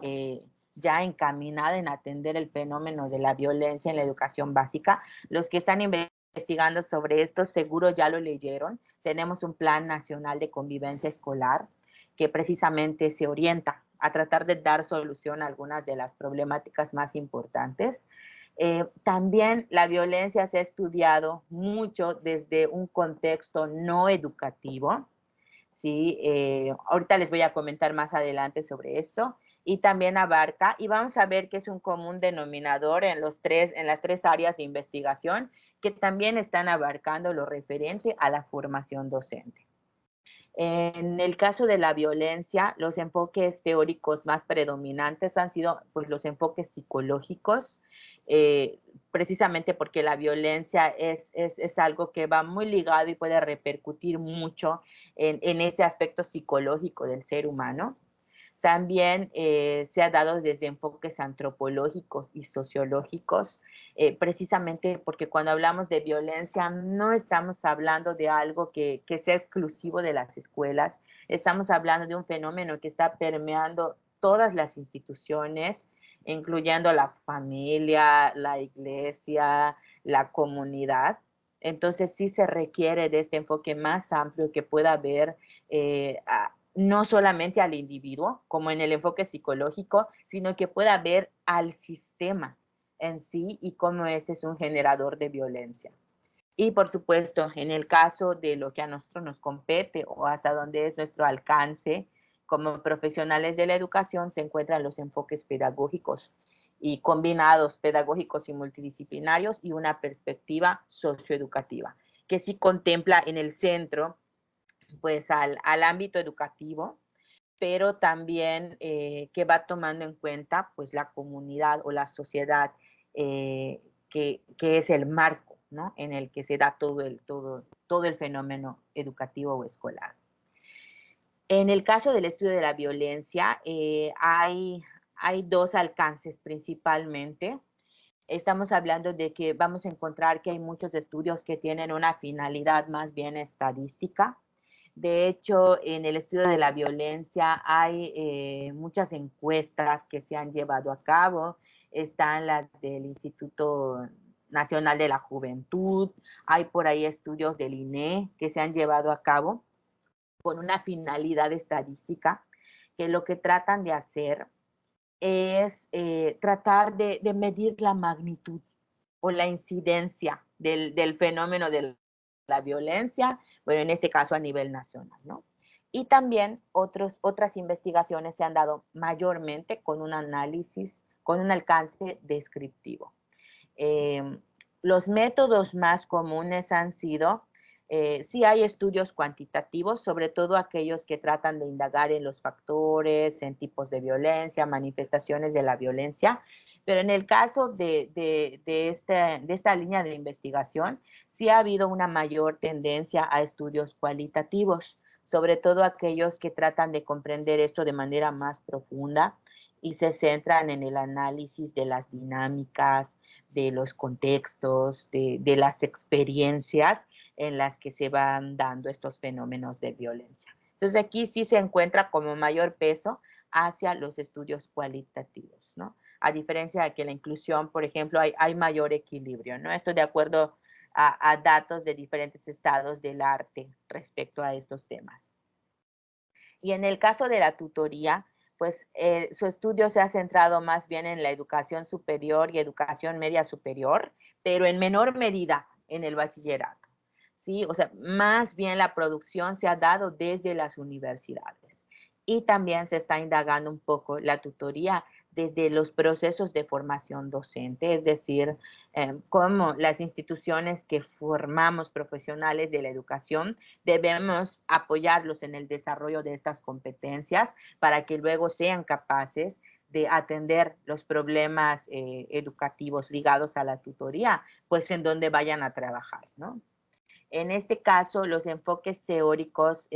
ya encaminada en atender el fenómeno de la violencia en la educación básica. Los que están investigando sobre esto seguro ya lo leyeron. Tenemos un Plan Nacional de Convivencia Escolar que precisamente se orienta a tratar de dar solución a algunas de las problemáticas más importantes. También la violencia se ha estudiado mucho desde un contexto no educativo. Sí, ahorita les voy a comentar más adelante sobre esto, y también abarca, y vamos a ver que es un común denominador en las tres áreas de investigación que también están abarcando lo referente a la formación docente. En el caso de la violencia, los enfoques teóricos más predominantes han sido pues, los enfoques psicológicos, precisamente porque la violencia es algo que va muy ligado y puede repercutir mucho en ese aspecto psicológico del ser humano. También se ha dado desde enfoques antropológicos y sociológicos, precisamente porque cuando hablamos de violencia no estamos hablando de algo que sea exclusivo de las escuelas, estamos hablando de un fenómeno que está permeando todas las instituciones, incluyendo la familia, la iglesia, la comunidad. Entonces sí se requiere de este enfoque más amplio que pueda ver no solamente al individuo, como en el enfoque psicológico, sino que pueda ver al sistema en sí y cómo ese es un generador de violencia. Y por supuesto, en el caso de lo que a nosotros nos compete o hasta donde es nuestro alcance como profesionales de la educación, se encuentran los enfoques pedagógicos y combinados pedagógicos y multidisciplinarios y una perspectiva socioeducativa, que sí contempla en el centro pues al ámbito educativo, pero también que va tomando en cuenta pues la comunidad o la sociedad que es el marco, ¿no? En el que se da todo el fenómeno educativo o escolar. En el caso del estudio de la violencia, hay dos alcances principalmente. Estamos hablando de que vamos a encontrar que hay muchos estudios que tienen una finalidad más bien estadística. De hecho, en el estudio de la violencia hay muchas encuestas que se han llevado a cabo. Están las del Instituto Nacional de la Juventud, hay por ahí estudios del INE que se han llevado a cabo con una finalidad estadística, que lo que tratan de hacer es tratar de medir la magnitud o la incidencia del fenómeno de la violencia, bueno, en este caso a nivel nacional, ¿no? Y también otras investigaciones se han dado mayormente con un análisis, con un alcance descriptivo. Los métodos más comunes han sido, sí hay estudios cuantitativos, sobre todo aquellos que tratan de indagar en los factores, en tipos de violencia, manifestaciones de la violencia, pero en el caso de esta línea de investigación, sí ha habido una mayor tendencia a estudios cualitativos, sobre todo aquellos que tratan de comprender esto de manera más profunda y se centran en el análisis de las dinámicas, de los contextos, de las experiencias en las que se van dando estos fenómenos de violencia. Entonces aquí sí se encuentra como mayor peso hacia los estudios cualitativos, ¿no? A diferencia de que la inclusión, por ejemplo, hay mayor equilibrio, ¿no? Esto de acuerdo a datos de diferentes estados del arte respecto a estos temas. Y en el caso de la tutoría, pues su estudio se ha centrado más bien en la educación superior y educación media superior, pero en menor medida en el bachillerato, ¿sí? O sea, más bien la producción se ha dado desde las universidades. Y también se está indagando un poco la tutoría desde los procesos de formación docente, es decir, cómo las instituciones que formamos profesionales de la educación debemos apoyarlos en el desarrollo de estas competencias para que luego sean capaces de atender los problemas educativos ligados a la tutoría, pues en donde vayan a trabajar, ¿no? En este caso, los enfoques teóricos,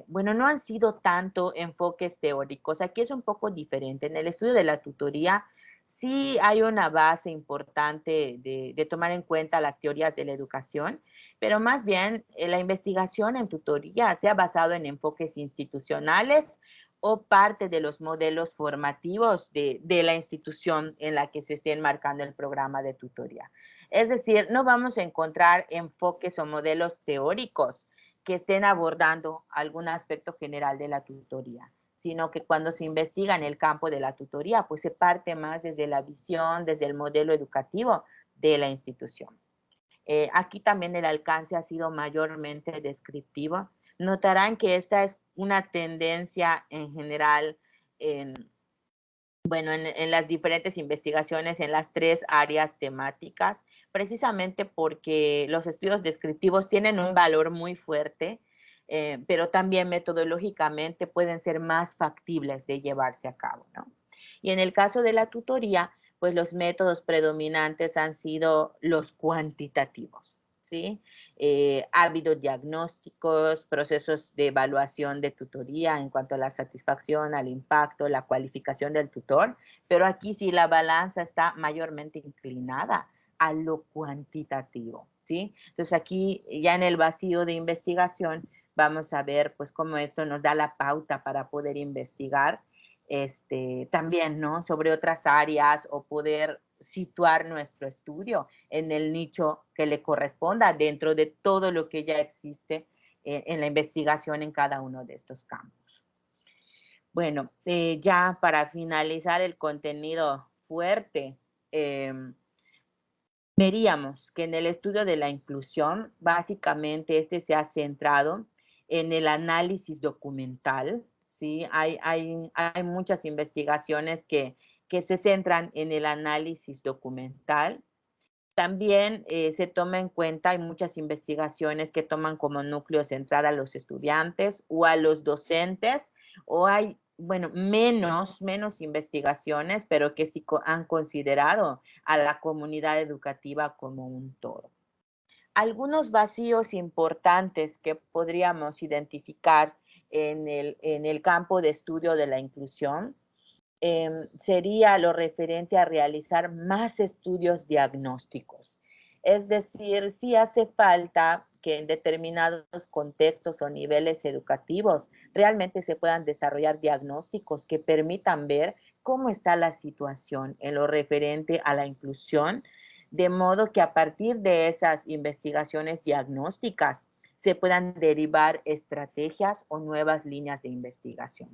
bueno, no han sido tanto enfoques teóricos. Aquí es un poco diferente. En el estudio de la tutoría, sí hay una base importante de tomar en cuenta las teorías de la educación, pero más bien la investigación en tutoría se ha basado en enfoques institucionales o parte de los modelos formativos de la institución en la que se esté enmarcando el programa de tutoría. Es decir, no vamos a encontrar enfoques o modelos teóricos que estén abordando algún aspecto general de la tutoría, sino que cuando se investiga en el campo de la tutoría, pues se parte más desde la visión, desde el modelo educativo de la institución. Aquí también el alcance ha sido mayormente descriptivo. Notarán que esta es una tendencia en general en las diferentes investigaciones en las 3 áreas temáticas, precisamente porque los estudios descriptivos tienen un valor muy fuerte, pero también metodológicamente pueden ser más factibles de llevarse a cabo, ¿no? Y en el caso de la tutoría, pues los métodos predominantes han sido los cuantitativos, ¿sí? Ha habido diagnósticos, procesos de evaluación de tutoría en cuanto a la satisfacción, al impacto, la cualificación del tutor, pero aquí sí la balanza está mayormente inclinada a lo cuantitativo, ¿sí? Entonces aquí ya en el vacío de investigación vamos a ver pues cómo esto nos da la pauta para poder investigar también, ¿no? Sobre otras áreas o poder situar nuestro estudio en el nicho que le corresponda dentro de todo lo que ya existe en la investigación en cada uno de estos campos. Bueno, ya para finalizar el contenido fuerte, veríamos que en el estudio de la inclusión, básicamente se ha centrado en el análisis documental, ¿sí? Hay muchas investigaciones que se centran en el análisis documental. También se toma en cuenta, hay muchas investigaciones que toman como núcleo central a los estudiantes o a los docentes, o hay, bueno, menos investigaciones, pero que sí han considerado a la comunidad educativa como un todo. Algunos vacíos importantes que podríamos identificar en el campo de estudio de la inclusión sería lo referente a realizar más estudios diagnósticos. Es decir, sí hace falta que en determinados contextos o niveles educativos realmente se puedan desarrollar diagnósticos que permitan ver cómo está la situación en lo referente a la inclusión, de modo que a partir de esas investigaciones diagnósticas se puedan derivar estrategias o nuevas líneas de investigación.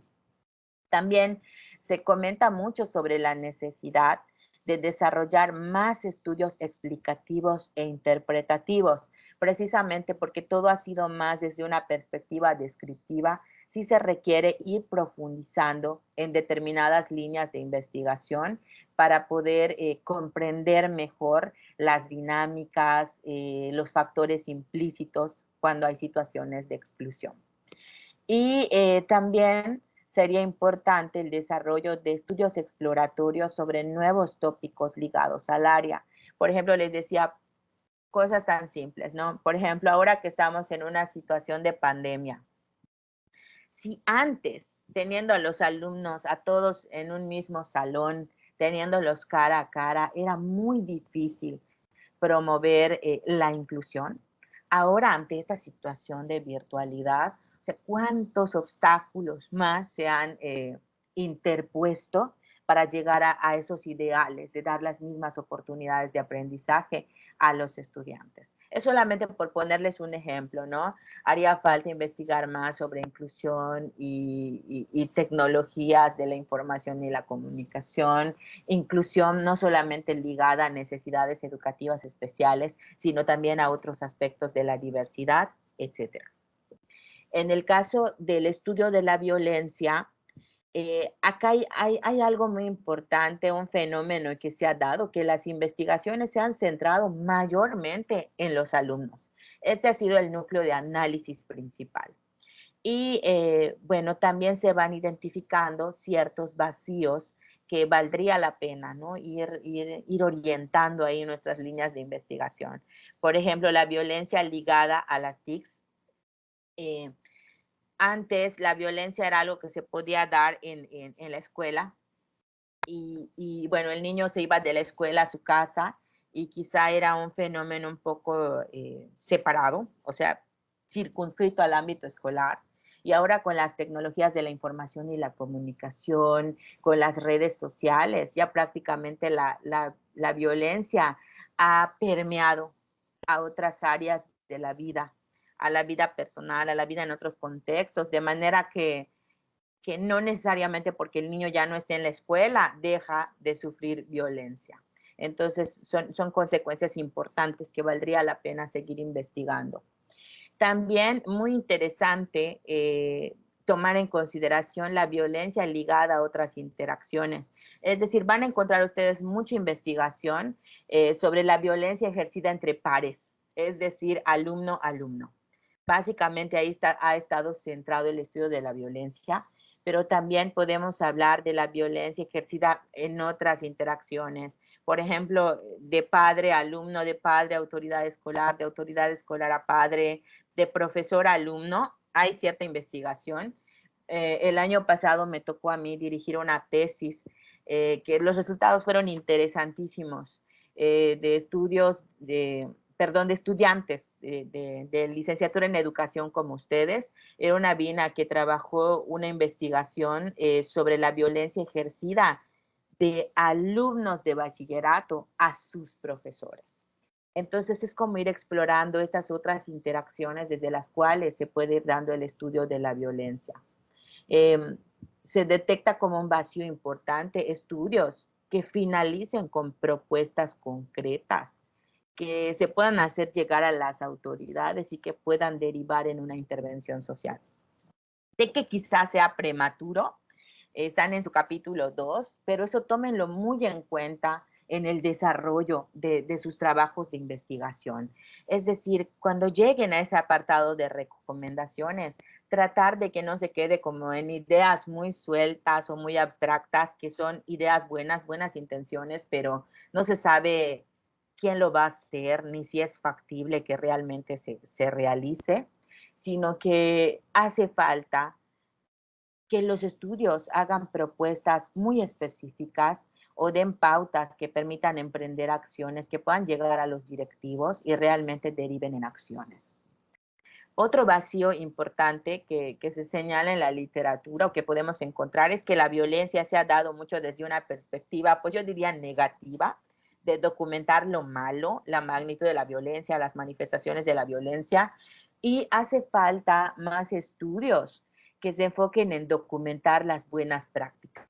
También se comenta mucho sobre la necesidad de desarrollar más estudios explicativos e interpretativos, precisamente porque todo ha sido más desde una perspectiva descriptiva. Sí se requiere ir profundizando en determinadas líneas de investigación para poder comprender mejor las dinámicas, los factores implícitos cuando hay situaciones de exclusión. Y también sería importante el desarrollo de estudios exploratorios sobre nuevos tópicos ligados al área. Por ejemplo, les decía cosas tan simples, ¿no? Por ejemplo, ahora que estamos en una situación de pandemia, si antes, teniendo a los alumnos a todos en un mismo salón, teniéndolos cara a cara, era muy difícil promover la inclusión, ahora ante esta situación de virtualidad, o sea, ¿cuántos obstáculos más se han interpuesto para llegar a esos ideales de dar las mismas oportunidades de aprendizaje a los estudiantes? Es solamente por ponerles un ejemplo, ¿no? Haría falta investigar más sobre inclusión y tecnologías de la información y la comunicación, inclusión no solamente ligada a necesidades educativas especiales, sino también a otros aspectos de la diversidad, etc. En el caso del estudio de la violencia, acá hay algo muy importante, un fenómeno que se ha dado, que las investigaciones se han centrado mayormente en los alumnos. Este ha sido el núcleo de análisis principal. Y bueno, también se van identificando ciertos vacíos que valdría la pena, ¿no? Ir orientando ahí nuestras líneas de investigación. Por ejemplo, la violencia ligada a las TICs. Antes la violencia era algo que se podía dar en la escuela y bueno, el niño se iba de la escuela a su casa y quizá era un fenómeno un poco separado, o sea, circunscrito al ámbito escolar. Y ahora con las tecnologías de la información y la comunicación, con las redes sociales, ya prácticamente la violencia ha permeado a otras áreas de la vida, a la vida personal, a la vida en otros contextos, de manera que no necesariamente porque el niño ya no esté en la escuela deja de sufrir violencia. Entonces son consecuencias importantes que valdría la pena seguir investigando. También muy interesante tomar en consideración la violencia ligada a otras interacciones. Es decir, van a encontrar ustedes mucha investigación sobre la violencia ejercida entre pares, es decir, alumno-alumno. Básicamente ahí ha estado centrado el estudio de la violencia, pero también podemos hablar de la violencia ejercida en otras interacciones. Por ejemplo, de padre a alumno, de padre a autoridad escolar, de autoridad escolar a padre, de profesor a alumno. Hay cierta investigación. El año pasado me tocó a mí dirigir una tesis que los resultados fueron interesantísimos, de estudios de estudiantes de licenciatura en educación como ustedes. Era una bina que trabajó una investigación sobre la violencia ejercida de alumnos de bachillerato a sus profesores. Entonces es como ir explorando estas otras interacciones desde las cuales se puede ir dando el estudio de la violencia. Se detecta como un vacío importante estudios que finalicen con propuestas concretas, que se puedan hacer llegar a las autoridades y que puedan derivar en una intervención social. Sé que quizás sea prematuro, están en su capítulo 2, pero eso tómenlo muy en cuenta en el desarrollo de sus trabajos de investigación. Es decir, cuando lleguen a ese apartado de recomendaciones, tratar de que no se quede como en ideas muy sueltas o muy abstractas, que son ideas buenas intenciones, pero no se sabe quién lo va a hacer, ni si es factible que realmente se realice, sino que hace falta que los estudios hagan propuestas muy específicas o den pautas que permitan emprender acciones que puedan llegar a los directivos y realmente deriven en acciones. Otro vacío importante que se señala en la literatura o que podemos encontrar es que la violencia se ha dado mucho desde una perspectiva, pues yo diría negativa, de documentar lo malo, la magnitud de la violencia, las manifestaciones de la violencia, y hace falta más estudios que se enfoquen en documentar las buenas prácticas.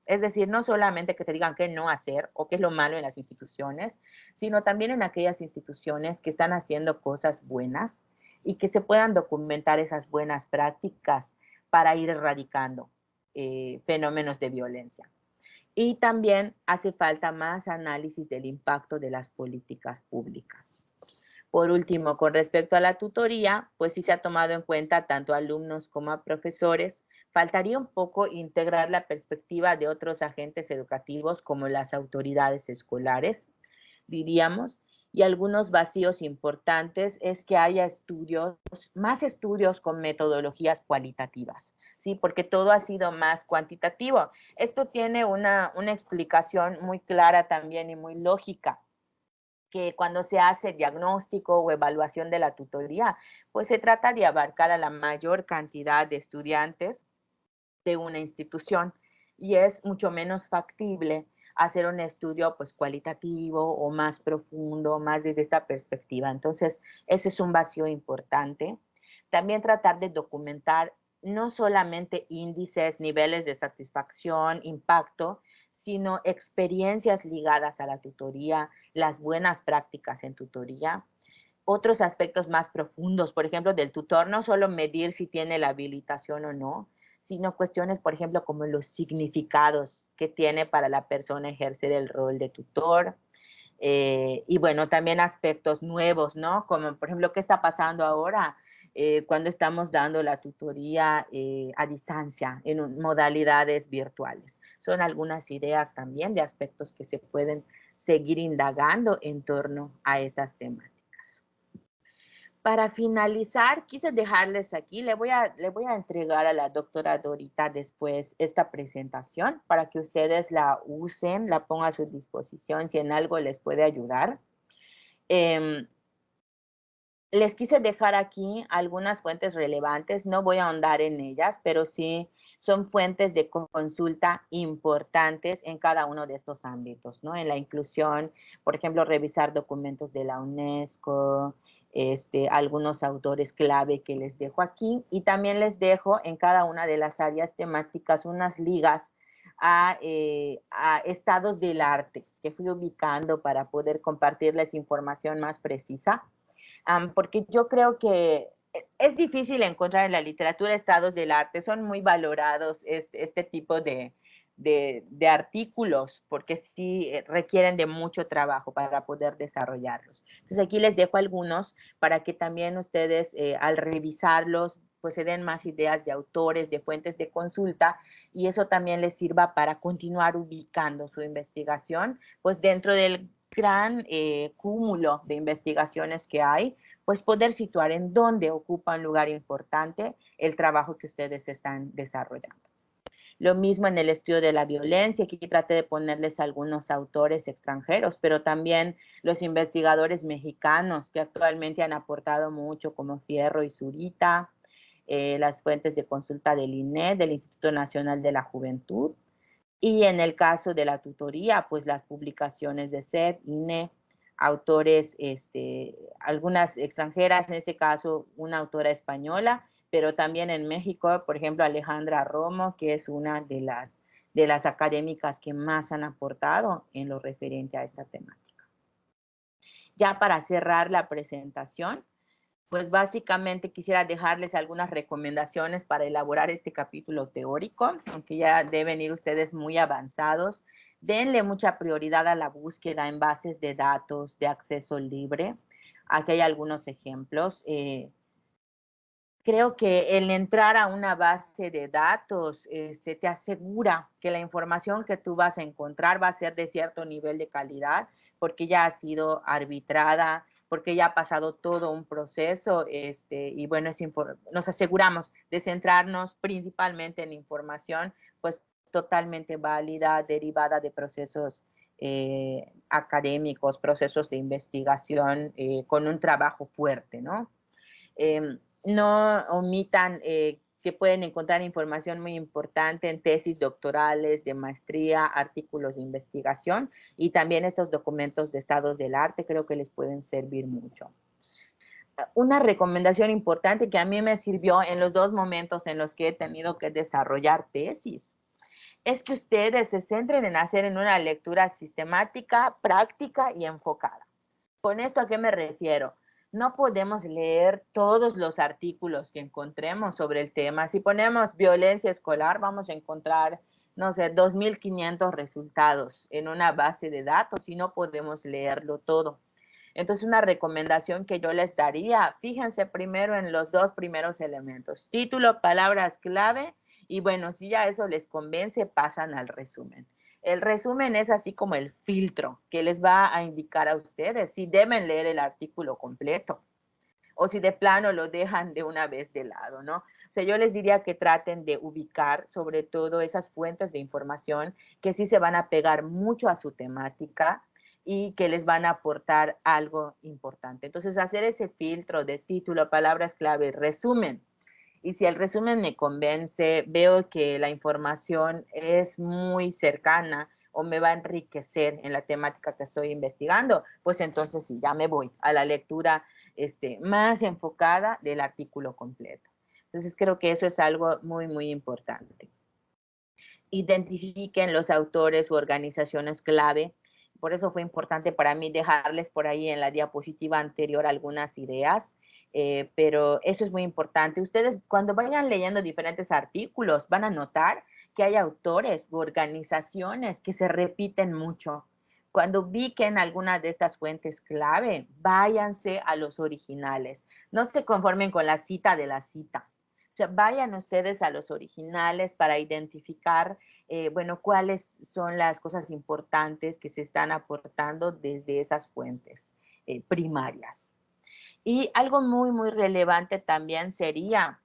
Es decir, no solamente que te digan qué no hacer o qué es lo malo en las instituciones, sino también en aquellas instituciones que están haciendo cosas buenas y que se puedan documentar esas buenas prácticas para ir erradicando fenómenos de violencia. Y también hace falta más análisis del impacto de las políticas públicas. Por último, con respecto a la tutoría, pues sí se ha tomado en cuenta tanto a alumnos como a profesores. Faltaría un poco integrar la perspectiva de otros agentes educativos como las autoridades escolares, diríamos, y algunos vacíos importantes es que haya estudios, más estudios con metodologías cualitativas, ¿sí? Porque todo ha sido más cuantitativo. Esto tiene una explicación muy clara también y muy lógica, que cuando se hace diagnóstico o evaluación de la tutoría, pues se trata de abarcar a la mayor cantidad de estudiantes de una institución y es mucho menos factible hacer un estudio pues cualitativo o más profundo, más desde esta perspectiva. Entonces, ese es un vacío importante. También tratar de documentar no solamente índices, niveles de satisfacción, impacto, sino experiencias ligadas a la tutoría, las buenas prácticas en tutoría, otros aspectos más profundos, por ejemplo, del tutor, no solo medir si tiene la habilitación o no, sino cuestiones, por ejemplo, como los significados que tiene para la persona ejercer el rol de tutor, Y bueno, también aspectos nuevos, ¿no? Como por ejemplo, ¿qué está pasando ahora cuando estamos dando la tutoría a distancia en modalidades virtuales? Son algunas ideas también de aspectos que se pueden seguir indagando en torno a estas temáticas. Para finalizar, quise dejarles aquí, le voy a entregar a la doctora Dorita después esta presentación para que ustedes la usen, la pongan a su disposición si en algo les puede ayudar. Les quise dejar aquí algunas fuentes relevantes, no voy a ahondar en ellas, pero sí son fuentes de consulta importantes en cada uno de estos ámbitos, ¿no? En la inclusión, por ejemplo, revisar documentos de la UNESCO, algunos autores clave que les dejo aquí, y también les dejo en cada una de las áreas temáticas unas ligas a estados del arte que fui ubicando para poder compartirles información más precisa. Porque yo creo que es difícil encontrar en la literatura estados del arte, son muy valorados este tipo de artículos, porque sí requieren de mucho trabajo para poder desarrollarlos. Entonces aquí les dejo algunos para que también ustedes al revisarlos pues se den más ideas de autores, de fuentes de consulta, y eso también les sirva para continuar ubicando su investigación pues dentro del gran cúmulo de investigaciones que hay, pues poder situar en dónde ocupa un lugar importante el trabajo que ustedes están desarrollando. Lo mismo en el estudio de la violencia, aquí traté de ponerles algunos autores extranjeros, pero también los investigadores mexicanos que actualmente han aportado mucho, como Fierro y Zurita, las fuentes de consulta del INE, del Instituto Nacional de la Juventud, y en el caso de la tutoría, pues las publicaciones de SEP, INE, autores, algunas extranjeras, en este caso una autora española, pero también en México, por ejemplo, Alejandra Romo, que es una de las académicas que más han aportado en lo referente a esta temática. Ya para cerrar la presentación, pues básicamente quisiera dejarles algunas recomendaciones para elaborar este capítulo teórico, aunque ya deben ir ustedes muy avanzados. Denle mucha prioridad a la búsqueda en bases de datos de acceso libre. Aquí hay algunos ejemplos. Creo que el entrar a una base de datos te asegura que la información que tú vas a encontrar va a ser de cierto nivel de calidad, porque ya ha sido arbitrada, porque ya ha pasado todo un proceso, y bueno, nos aseguramos de centrarnos principalmente en información, pues totalmente válida, derivada de procesos académicos, procesos de investigación, con un trabajo fuerte, ¿no? No omitan que pueden encontrar información muy importante en tesis doctorales, de maestría, artículos de investigación y también estos documentos de estados del arte creo que les pueden servir mucho. Una recomendación importante que a mí me sirvió en los dos momentos en los que he tenido que desarrollar tesis es que ustedes se centren en hacer una lectura sistemática, práctica y enfocada. ¿Con esto a qué me refiero? No podemos leer todos los artículos que encontremos sobre el tema. Si ponemos violencia escolar, vamos a encontrar, no sé, 2.500 resultados en una base de datos y no podemos leerlo todo. Entonces, una recomendación que yo les daría, fíjense primero en los dos primeros elementos, título, palabras clave, y bueno, si ya eso les convence, pasan al resumen. El resumen es así como el filtro que les va a indicar a ustedes si deben leer el artículo completo o si de plano lo dejan de una vez de lado, ¿no? O sea, yo les diría que traten de ubicar sobre todo esas fuentes de información que sí se van a pegar mucho a su temática y que les van a aportar algo importante. Entonces, hacer ese filtro de título, palabras clave, resumen. Y si el resumen me convence, veo que la información es muy cercana o me va a enriquecer en la temática que estoy investigando, pues entonces sí, ya me voy a la lectura más enfocada del artículo completo. Entonces creo que eso es algo muy, muy importante. Identifiquen los autores u organizaciones clave. Por eso fue importante para mí dejarles por ahí en la diapositiva anterior algunas ideas, pero eso es muy importante. Ustedes cuando vayan leyendo diferentes artículos van a notar que hay autores u organizaciones que se repiten mucho, Cuando ubiquen alguna de estas fuentes clave, váyanse a los originales. No se conformen con la cita de la cita. O sea, vayan ustedes a los originales para identificar, bueno, cuáles son las cosas importantes que se están aportando desde esas fuentes primarias. Y algo muy, muy relevante también sería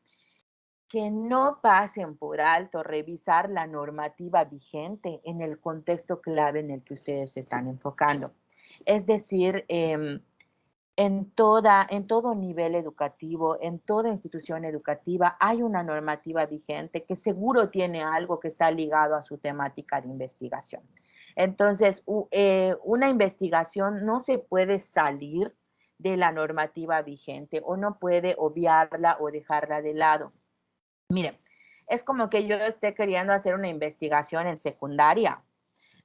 que no pasen por alto revisar la normativa vigente en el contexto clave en el que ustedes se están enfocando. Es decir, en todo nivel educativo, en toda institución educativa, hay una normativa vigente que seguro tiene algo que está ligado a su temática de investigación. Entonces, una investigación no se puede salir de la normativa vigente o no puede obviarla o dejarla de lado. Miren, es como que yo esté queriendo hacer una investigación en secundaria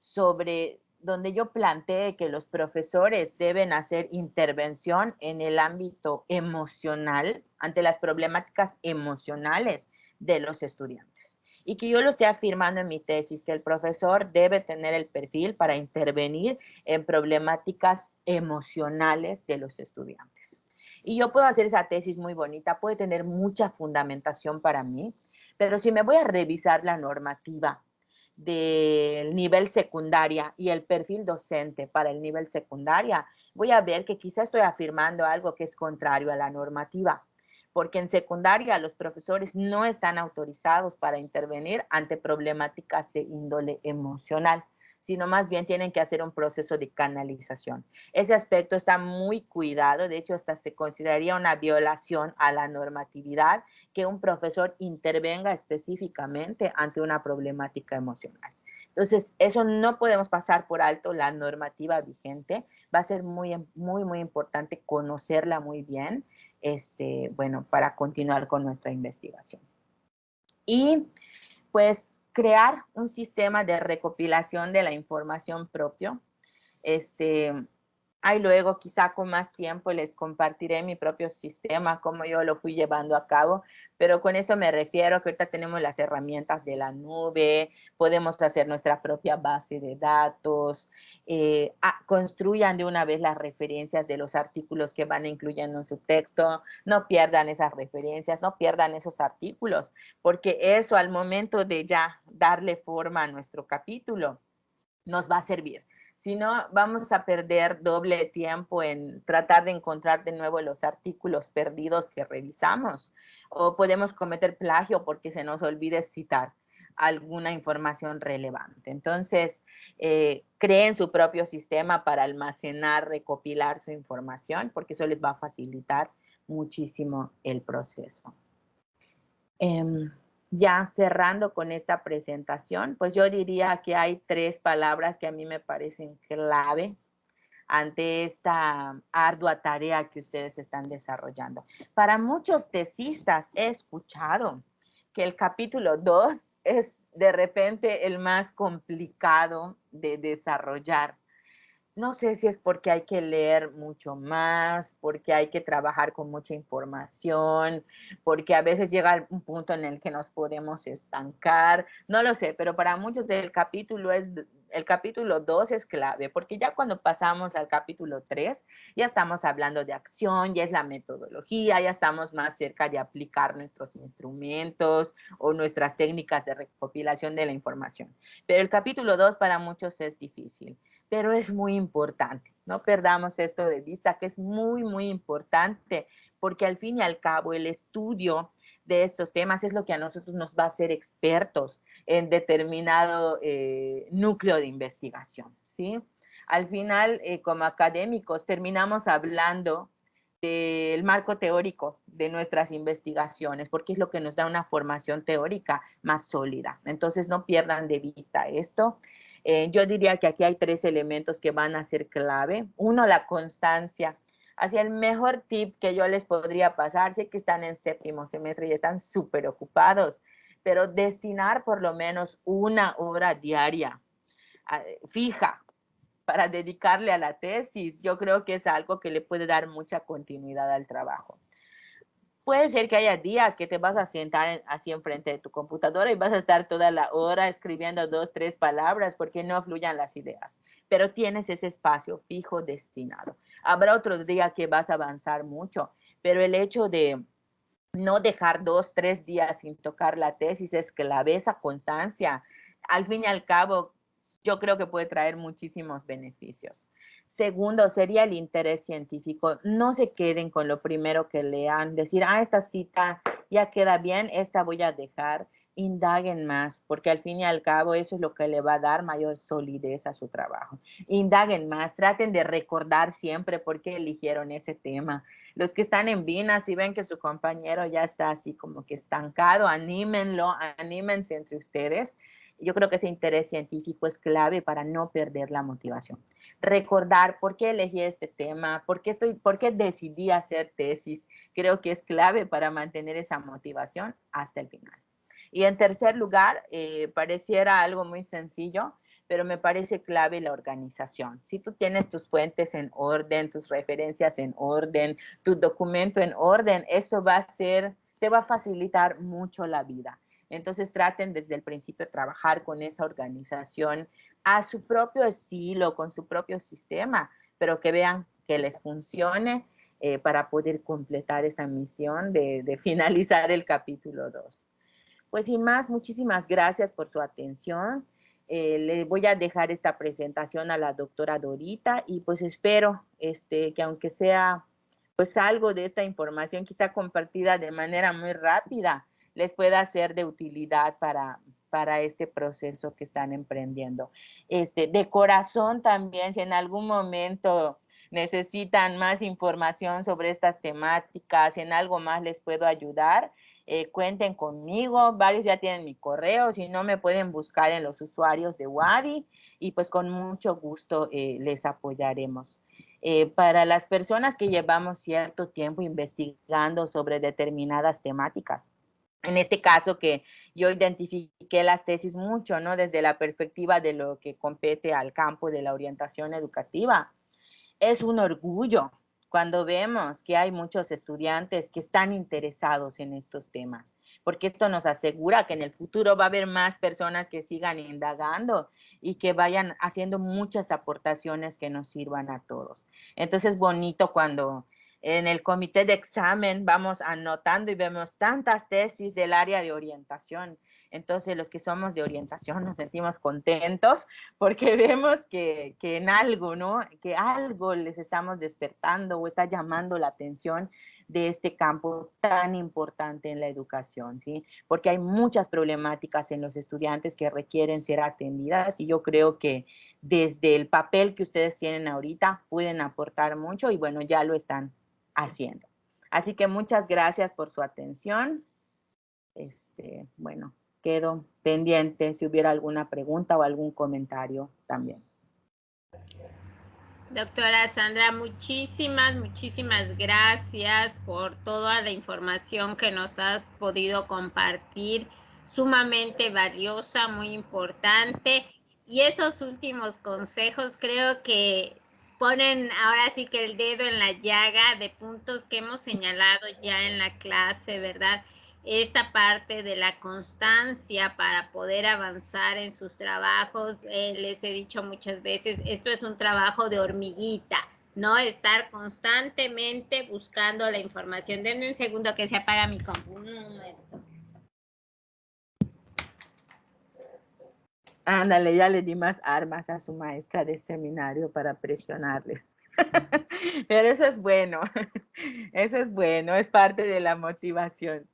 sobre donde yo planteé que los profesores deben hacer intervención en el ámbito emocional, ante las problemáticas emocionales de los estudiantes. Y que yo lo esté afirmando en mi tesis, que el profesor debe tener el perfil para intervenir en problemáticas emocionales de los estudiantes. Y yo puedo hacer esa tesis muy bonita, puede tener mucha fundamentación para mí, pero si me voy a revisar la normativa del nivel secundaria y el perfil docente para el nivel secundaria, voy a ver que quizá estoy afirmando algo que es contrario a la normativa, porque en secundaria los profesores no están autorizados para intervenir ante problemáticas de índole emocional, sino más bien tienen que hacer un proceso de canalización. Ese aspecto está muy cuidado, de hecho hasta se consideraría una violación a la normatividad que un profesor intervenga específicamente ante una problemática emocional. Entonces, eso no podemos pasar por alto la normativa vigente, va a ser muy, muy, muy importante conocerla muy bien, bueno, para continuar con nuestra investigación. Y pues crear un sistema de recopilación de la información propio. Ahí luego quizá con más tiempo les compartiré mi propio sistema, cómo yo lo fui llevando a cabo, pero con eso me refiero que ahorita tenemos las herramientas de la nube, podemos hacer nuestra propia base de datos, construyan de una vez las referencias de los artículos que van incluyendo en su texto, no pierdan esas referencias, no pierdan esos artículos, porque eso al momento de ya darle forma a nuestro capítulo nos va a servir. Si no, vamos a perder doble tiempo en tratar de encontrar de nuevo los artículos perdidos que revisamos, o podemos cometer plagio porque se nos olvide citar alguna información relevante. Entonces, creen su propio sistema para almacenar, recopilar su información, porque eso les va a facilitar muchísimo el proceso. Ya cerrando con esta presentación, pues yo diría que hay 3 palabras que a mí me parecen clave ante esta ardua tarea que ustedes están desarrollando. Para muchos tesistas he escuchado que el capítulo 2 es de repente el más complicado de desarrollar. No sé si es porque hay que leer mucho más, porque hay que trabajar con mucha información, porque a veces llega un punto en el que nos podemos estancar, no lo sé, pero para muchos el capítulo 2 es clave, porque ya cuando pasamos al capítulo 3, ya estamos hablando de acción, ya es la metodología, ya estamos más cerca de aplicar nuestros instrumentos o nuestras técnicas de recopilación de la información. Pero el capítulo 2 para muchos es difícil, pero es muy importante. No perdamos esto de vista, que es muy, muy importante, porque al fin y al cabo el estudio de estos temas es lo que a nosotros nos va a hacer expertos en determinado núcleo de investigación, ¿sí? Al final, como académicos, terminamos hablando del marco teórico de nuestras investigaciones, porque es lo que nos da una formación teórica más sólida. Entonces, no pierdan de vista esto. Yo diría que aquí hay 3 elementos que van a ser clave. Uno, la constancia. Así el mejor tip que yo les podría pasar, sé que están en 7º semestre y están súper ocupados, pero destinar por lo menos 1 hora diaria fija para dedicarle a la tesis, yo creo que es algo que le puede dar mucha continuidad al trabajo. Puede ser que haya días que te vas a sentar así enfrente de tu computadora y vas a estar toda la hora escribiendo 2, 3 palabras porque no fluyan las ideas, pero tienes ese espacio fijo destinado. Habrá otro día que vas a avanzar mucho, pero el hecho de no dejar 2, 3 días sin tocar la tesis es clave, esa constancia. Al fin y al cabo, yo creo que puede traer muchísimos beneficios. Segundo, sería el interés científico. No se queden con lo primero que lean, decir, esta cita ya queda bien, esta voy a dejar. Indaguen más, porque al fin y al cabo eso es lo que le va a dar mayor solidez a su trabajo. Indaguen más, traten de recordar siempre por qué eligieron ese tema. Los que están en Vina, si ven que su compañero ya está así como que estancado, anímenlo, anímense entre ustedes. Yo creo que ese interés científico es clave para no perder la motivación. Recordar por qué elegí este tema, por qué decidí hacer tesis, creo que es clave para mantener esa motivación hasta el final. Y en tercer lugar, pareciera algo muy sencillo, pero me parece clave la organización. Si tú tienes tus fuentes en orden, tus referencias en orden, tu documento en orden, eso te va a facilitar mucho la vida. Entonces traten desde el principio de trabajar con esa organización a su propio estilo, con su propio sistema, pero que vean que les funcione para poder completar esta misión de finalizar el capítulo 2. Pues sin más, muchísimas gracias por su atención. Le voy a dejar esta presentación a la doctora Dorita y pues espero que aunque sea pues algo de esta información quizá compartida de manera muy rápida, les pueda ser de utilidad para este proceso que están emprendiendo. De corazón también, si en algún momento necesitan más información sobre estas temáticas, si en algo más les puedo ayudar, cuenten conmigo, varios ya tienen mi correo, si no me pueden buscar en los usuarios de Wadi y pues con mucho gusto les apoyaremos. Para las personas que llevamos cierto tiempo investigando sobre determinadas temáticas, en este caso que yo identifiqué las tesis mucho, ¿no? Desde la perspectiva de lo que compete al campo de la orientación educativa. Es un orgullo cuando vemos que hay muchos estudiantes que están interesados en estos temas, porque esto nos asegura que en el futuro va a haber más personas que sigan indagando y que vayan haciendo muchas aportaciones que nos sirvan a todos. Entonces es bonito cuando en el comité de examen vamos anotando y vemos tantas tesis del área de orientación. Entonces los que somos de orientación nos sentimos contentos porque vemos que en algo, ¿no? Que algo les estamos despertando o está llamando la atención de este campo tan importante en la educación, ¿sí? Porque hay muchas problemáticas en los estudiantes que requieren ser atendidas y yo creo que desde el papel que ustedes tienen ahorita pueden aportar mucho y bueno, ya lo están haciendo. Así que muchas gracias por su atención. Bueno, quedo pendiente si hubiera alguna pregunta o algún comentario también. Doctora Sandra, muchísimas gracias por toda la información que nos has podido compartir, sumamente valiosa, muy importante. Y esos últimos consejos creo que ponen ahora sí que el dedo en la llaga de puntos que hemos señalado ya en la clase, ¿verdad? Esta parte de la constancia para poder avanzar en sus trabajos. Les he dicho muchas veces, esto es un trabajo de hormiguita, ¿no? Estar constantemente buscando la información. Denme un segundo que se apaga mi compu. Un momento. Ándale, ya le di más armas a su maestra de seminario para presionarles. Pero eso es bueno, es parte de la motivación.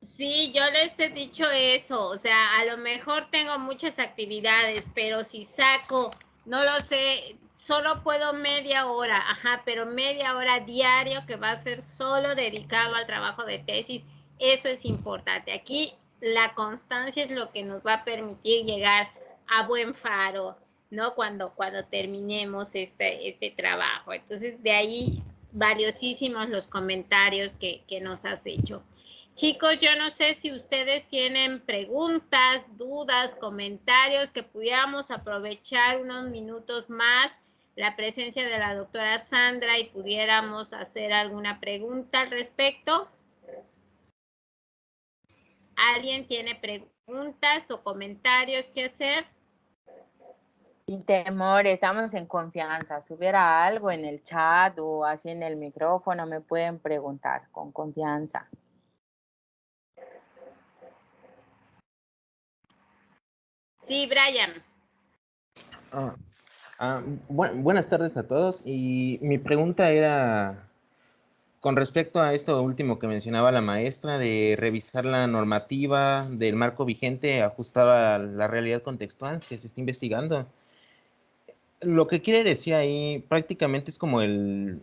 Sí, yo les he dicho eso, o sea, a lo mejor tengo muchas actividades, pero si saco, no lo sé, solo puedo media hora, pero media hora diario que va a ser solo dedicado al trabajo de tesis, eso es importante. Aquí la constancia es lo que nos va a permitir llegar a buen faro, ¿no? Cuando terminemos este trabajo. Entonces, de ahí valiosísimos los comentarios que nos has hecho. Chicos, yo no sé si ustedes tienen preguntas, dudas, comentarios, que pudiéramos aprovechar unos minutos más la presencia de la doctora Sandra y pudiéramos hacer alguna pregunta al respecto. ¿Alguien tiene preguntas o comentarios que hacer? Sin temor, estamos en confianza. Si hubiera algo en el chat o así en el micrófono, me pueden preguntar con confianza. Sí, Brian. Buenas tardes a todos. Y mi pregunta era con respecto a esto último que mencionaba la maestra, de revisar la normativa del marco vigente ajustada a la realidad contextual que se está investigando. Lo que quiere decir ahí prácticamente es como el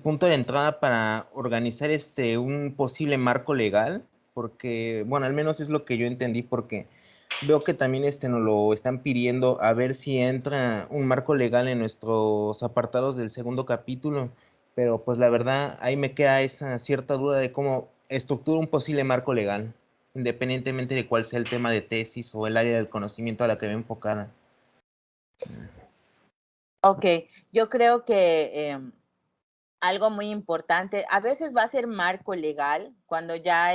punto de entrada para organizar un posible marco legal, porque, bueno, al menos es lo que yo entendí, porque veo que también nos lo están pidiendo, a ver si entra un marco legal en nuestros apartados del segundo capítulo, pero pues la verdad ahí me queda esa cierta duda de cómo estructura un posible marco legal, independientemente de cuál sea el tema de tesis o el área del conocimiento a la que va enfocada. Ok, yo creo que algo muy importante, a veces va a ser marco legal cuando ya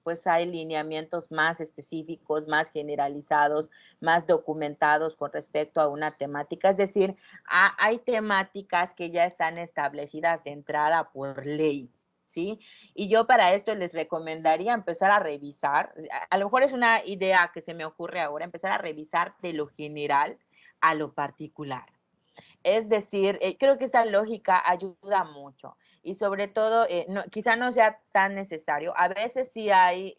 pues hay lineamientos más específicos, más generalizados, más documentados con respecto a una temática. Es decir, hay temáticas que ya están establecidas de entrada por ley. ¿Sí? Y yo para esto les recomendaría empezar a revisar, a lo mejor es una idea que se me ocurre ahora, empezar a revisar de lo general a lo particular. Es decir, creo que esta lógica ayuda mucho y sobre todo, quizá no sea tan necesario. A veces sí hay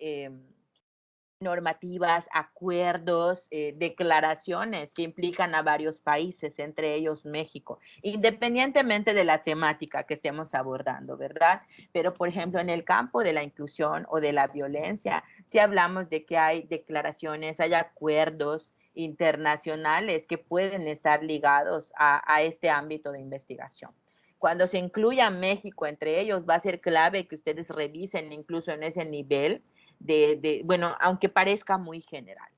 normativas, acuerdos, declaraciones que implican a varios países, entre ellos México, independientemente de la temática que estemos abordando, ¿verdad? Pero, por ejemplo, en el campo de la inclusión o de la violencia, sí hablamos de que hay declaraciones, hay acuerdos internacionales que pueden estar ligados a este ámbito de investigación. Cuando se incluya México entre ellos, va a ser clave que ustedes revisen incluso en ese nivel bueno, aunque parezca muy general.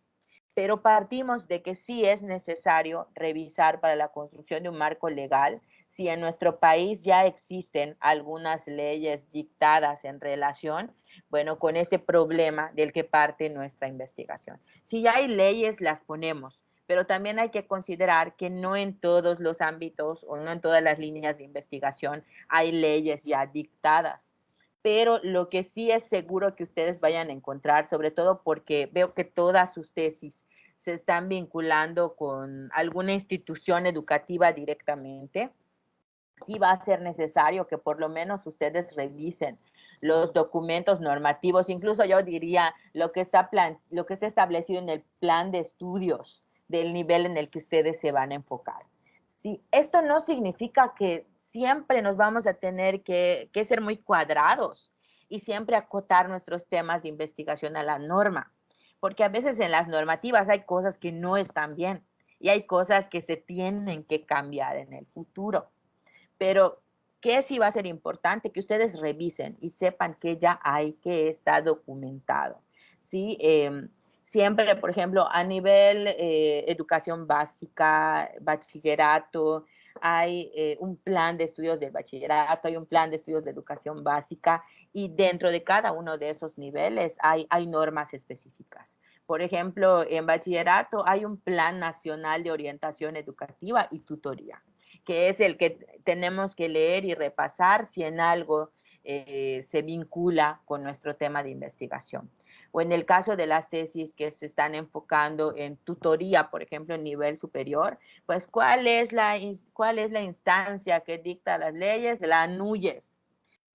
Pero partimos de que sí es necesario revisar para la construcción de un marco legal si en nuestro país ya existen algunas leyes dictadas en relación, bueno, con este problema del que parte nuestra investigación. Si ya hay leyes, las ponemos, pero también hay que considerar que no en todos los ámbitos o no en todas las líneas de investigación hay leyes ya dictadas. Pero lo que sí es seguro que ustedes vayan a encontrar, sobre todo porque veo que todas sus tesis se están vinculando con alguna institución educativa directamente, sí va a ser necesario que por lo menos ustedes revisen los documentos normativos, incluso yo diría lo que está establecido en el plan de estudios del nivel en el que ustedes se van a enfocar. Sí, esto no significa que siempre nos vamos a tener que ser muy cuadrados y siempre acotar nuestros temas de investigación a la norma, porque a veces en las normativas hay cosas que no están bien y hay cosas que se tienen que cambiar en el futuro. Pero, ¿qué sí va a ser importante? Que ustedes revisen y sepan que ya hay, que está documentado. ¿Sí? Siempre, por ejemplo, a nivel educación básica, bachillerato, hay un plan de estudios del bachillerato, hay un plan de estudios de educación básica y dentro de cada uno de esos niveles hay normas específicas. Por ejemplo, en bachillerato hay un plan nacional de orientación educativa y tutoría, que es el que tenemos que leer y repasar si en algo se vincula con nuestro tema de investigación. O en el caso de las tesis que se están enfocando en tutoría, por ejemplo, en nivel superior, pues ¿cuál es la instancia que dicta las leyes? La NUYES.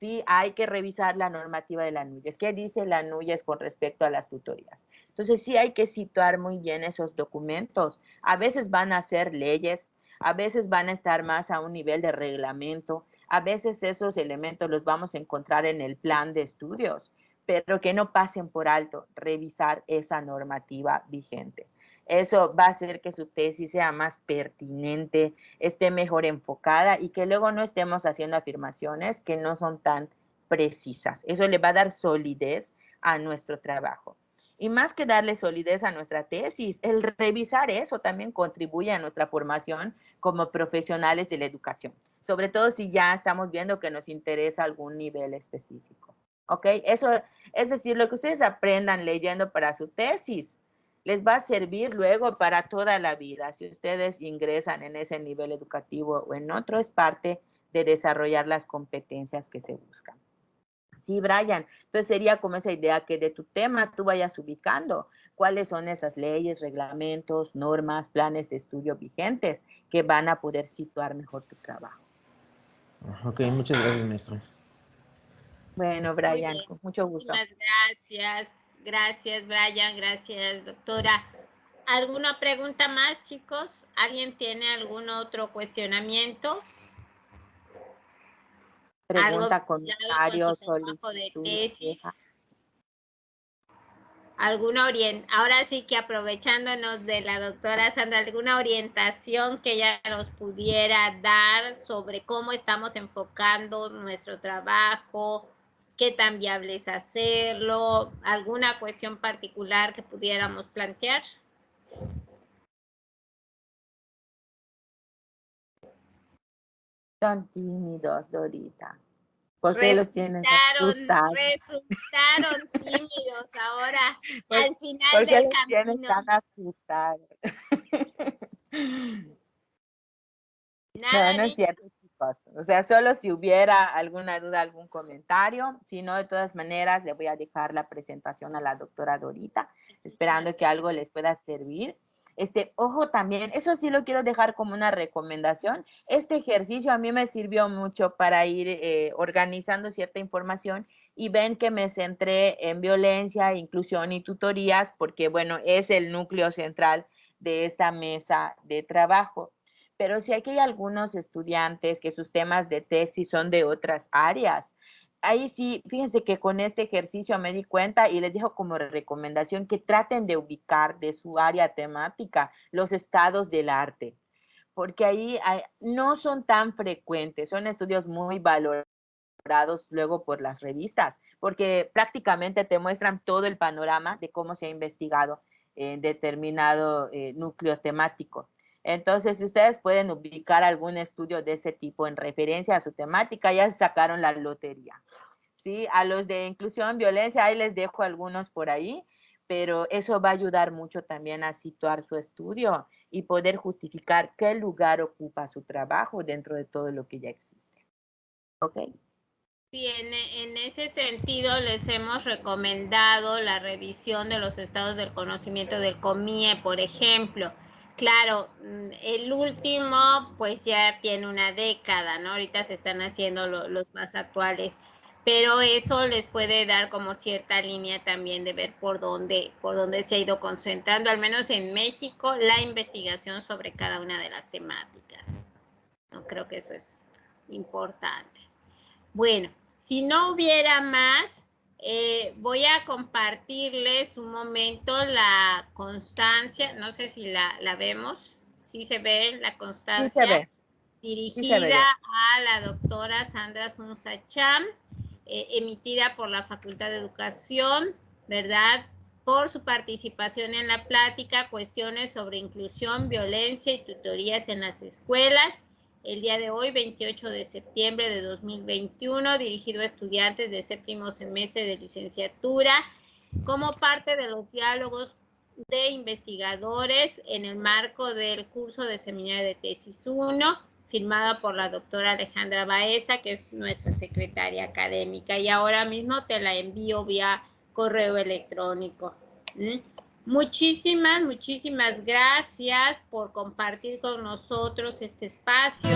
Sí, hay que revisar la normativa de la NUYES. ¿Qué dice la NUYES con respecto a las tutorías? Entonces sí hay que situar muy bien esos documentos. A veces van a ser leyes, a veces van a estar más a un nivel de reglamento, a veces esos elementos los vamos a encontrar en el plan de estudios, pero que no pasen por alto revisar esa normativa vigente. Eso va a hacer que su tesis sea más pertinente, esté mejor enfocada y que luego no estemos haciendo afirmaciones que no son tan precisas. Eso le va a dar solidez a nuestro trabajo. Y más que darle solidez a nuestra tesis, el revisar eso también contribuye a nuestra formación como profesionales de la educación, sobre todo si ya estamos viendo que nos interesa algún nivel específico. ¿Ok? Eso, es decir, lo que ustedes aprendan leyendo para su tesis les va a servir luego para toda la vida. Si ustedes ingresan en ese nivel educativo o en otro, es parte de desarrollar las competencias que se buscan. Sí, Brian. Entonces sería como esa idea que de tu tema tú vayas ubicando cuáles son esas leyes, reglamentos, normas, planes de estudio vigentes que van a poder situar mejor tu trabajo. Ok, muchas gracias, maestro. Bueno, Brian, con mucho gusto. Muchísimas gracias. Gracias, Brian. Gracias, doctora. ¿Alguna pregunta más, chicos? ¿Alguien tiene algún otro cuestionamiento? Pregunta, comentario, solicitud, de tesis. Ahora sí que aprovechándonos de la doctora Sandra, alguna orientación que ella nos pudiera dar sobre cómo estamos enfocando nuestro trabajo, qué tan viable es hacerlo, alguna cuestión particular que pudiéramos plantear. Son tímidos, Dorita. ¿Por qué los tienes asustados? Resultaron tímidos ahora, al final ¿por qué del los camino. Tienes tan asustados? Nada, no es cierto, chicos. O sea, solo si hubiera alguna duda, algún comentario. Si no, de todas maneras, le voy a dejar la presentación a la doctora Dorita, esperando que algo les pueda servir. Ojo también, eso sí lo quiero dejar como una recomendación. Este ejercicio a mí me sirvió mucho para ir organizando cierta información y ven que me centré en violencia, inclusión y tutorías, porque bueno, es el núcleo central de esta mesa de trabajo. Pero si aquí hay algunos estudiantes que sus temas de tesis son de otras áreas, ahí sí, fíjense que con este ejercicio me di cuenta y les dejo como recomendación que traten de ubicar de su área temática los estados del arte, porque ahí no son tan frecuentes, son estudios muy valorados luego por las revistas, porque prácticamente te muestran todo el panorama de cómo se ha investigado en determinado núcleo temático. Entonces, si ustedes pueden ubicar algún estudio de ese tipo en referencia a su temática, ya se sacaron la lotería. ¿Sí? A los de inclusión, violencia, ahí les dejo algunos por ahí, pero eso va a ayudar mucho también a situar su estudio y poder justificar qué lugar ocupa su trabajo dentro de todo lo que ya existe. ¿Ok? Sí, en ese sentido les hemos recomendado la revisión de los estados del conocimiento del COMIE, por ejemplo. Claro, el último pues ya tiene una década, ¿no? Ahorita se están haciendo los más actuales, pero eso les puede dar como cierta línea también de ver por dónde se ha ido concentrando, al menos en México, la investigación sobre cada una de las temáticas. No creo que eso es importante. Bueno, si no hubiera más, voy a compartirles un momento la constancia, no sé si la vemos, ¿sí se ve la constancia? Sí se ve. Dirigida sí se ve. a la doctora Sandra Sunsacham, emitida por la Facultad de Educación, ¿verdad? Por su participación en la plática, cuestiones sobre inclusión, violencia y tutorías en las escuelas. El día de hoy, 28 de septiembre de 2021, dirigido a estudiantes de séptimo semestre de licenciatura, como parte de los diálogos de investigadores en el marco del curso de seminario de tesis 1, firmada por la doctora Alejandra Baeza, que es nuestra secretaria académica, y ahora mismo te la envío vía correo electrónico. Muchísimas gracias por compartir con nosotros este espacio.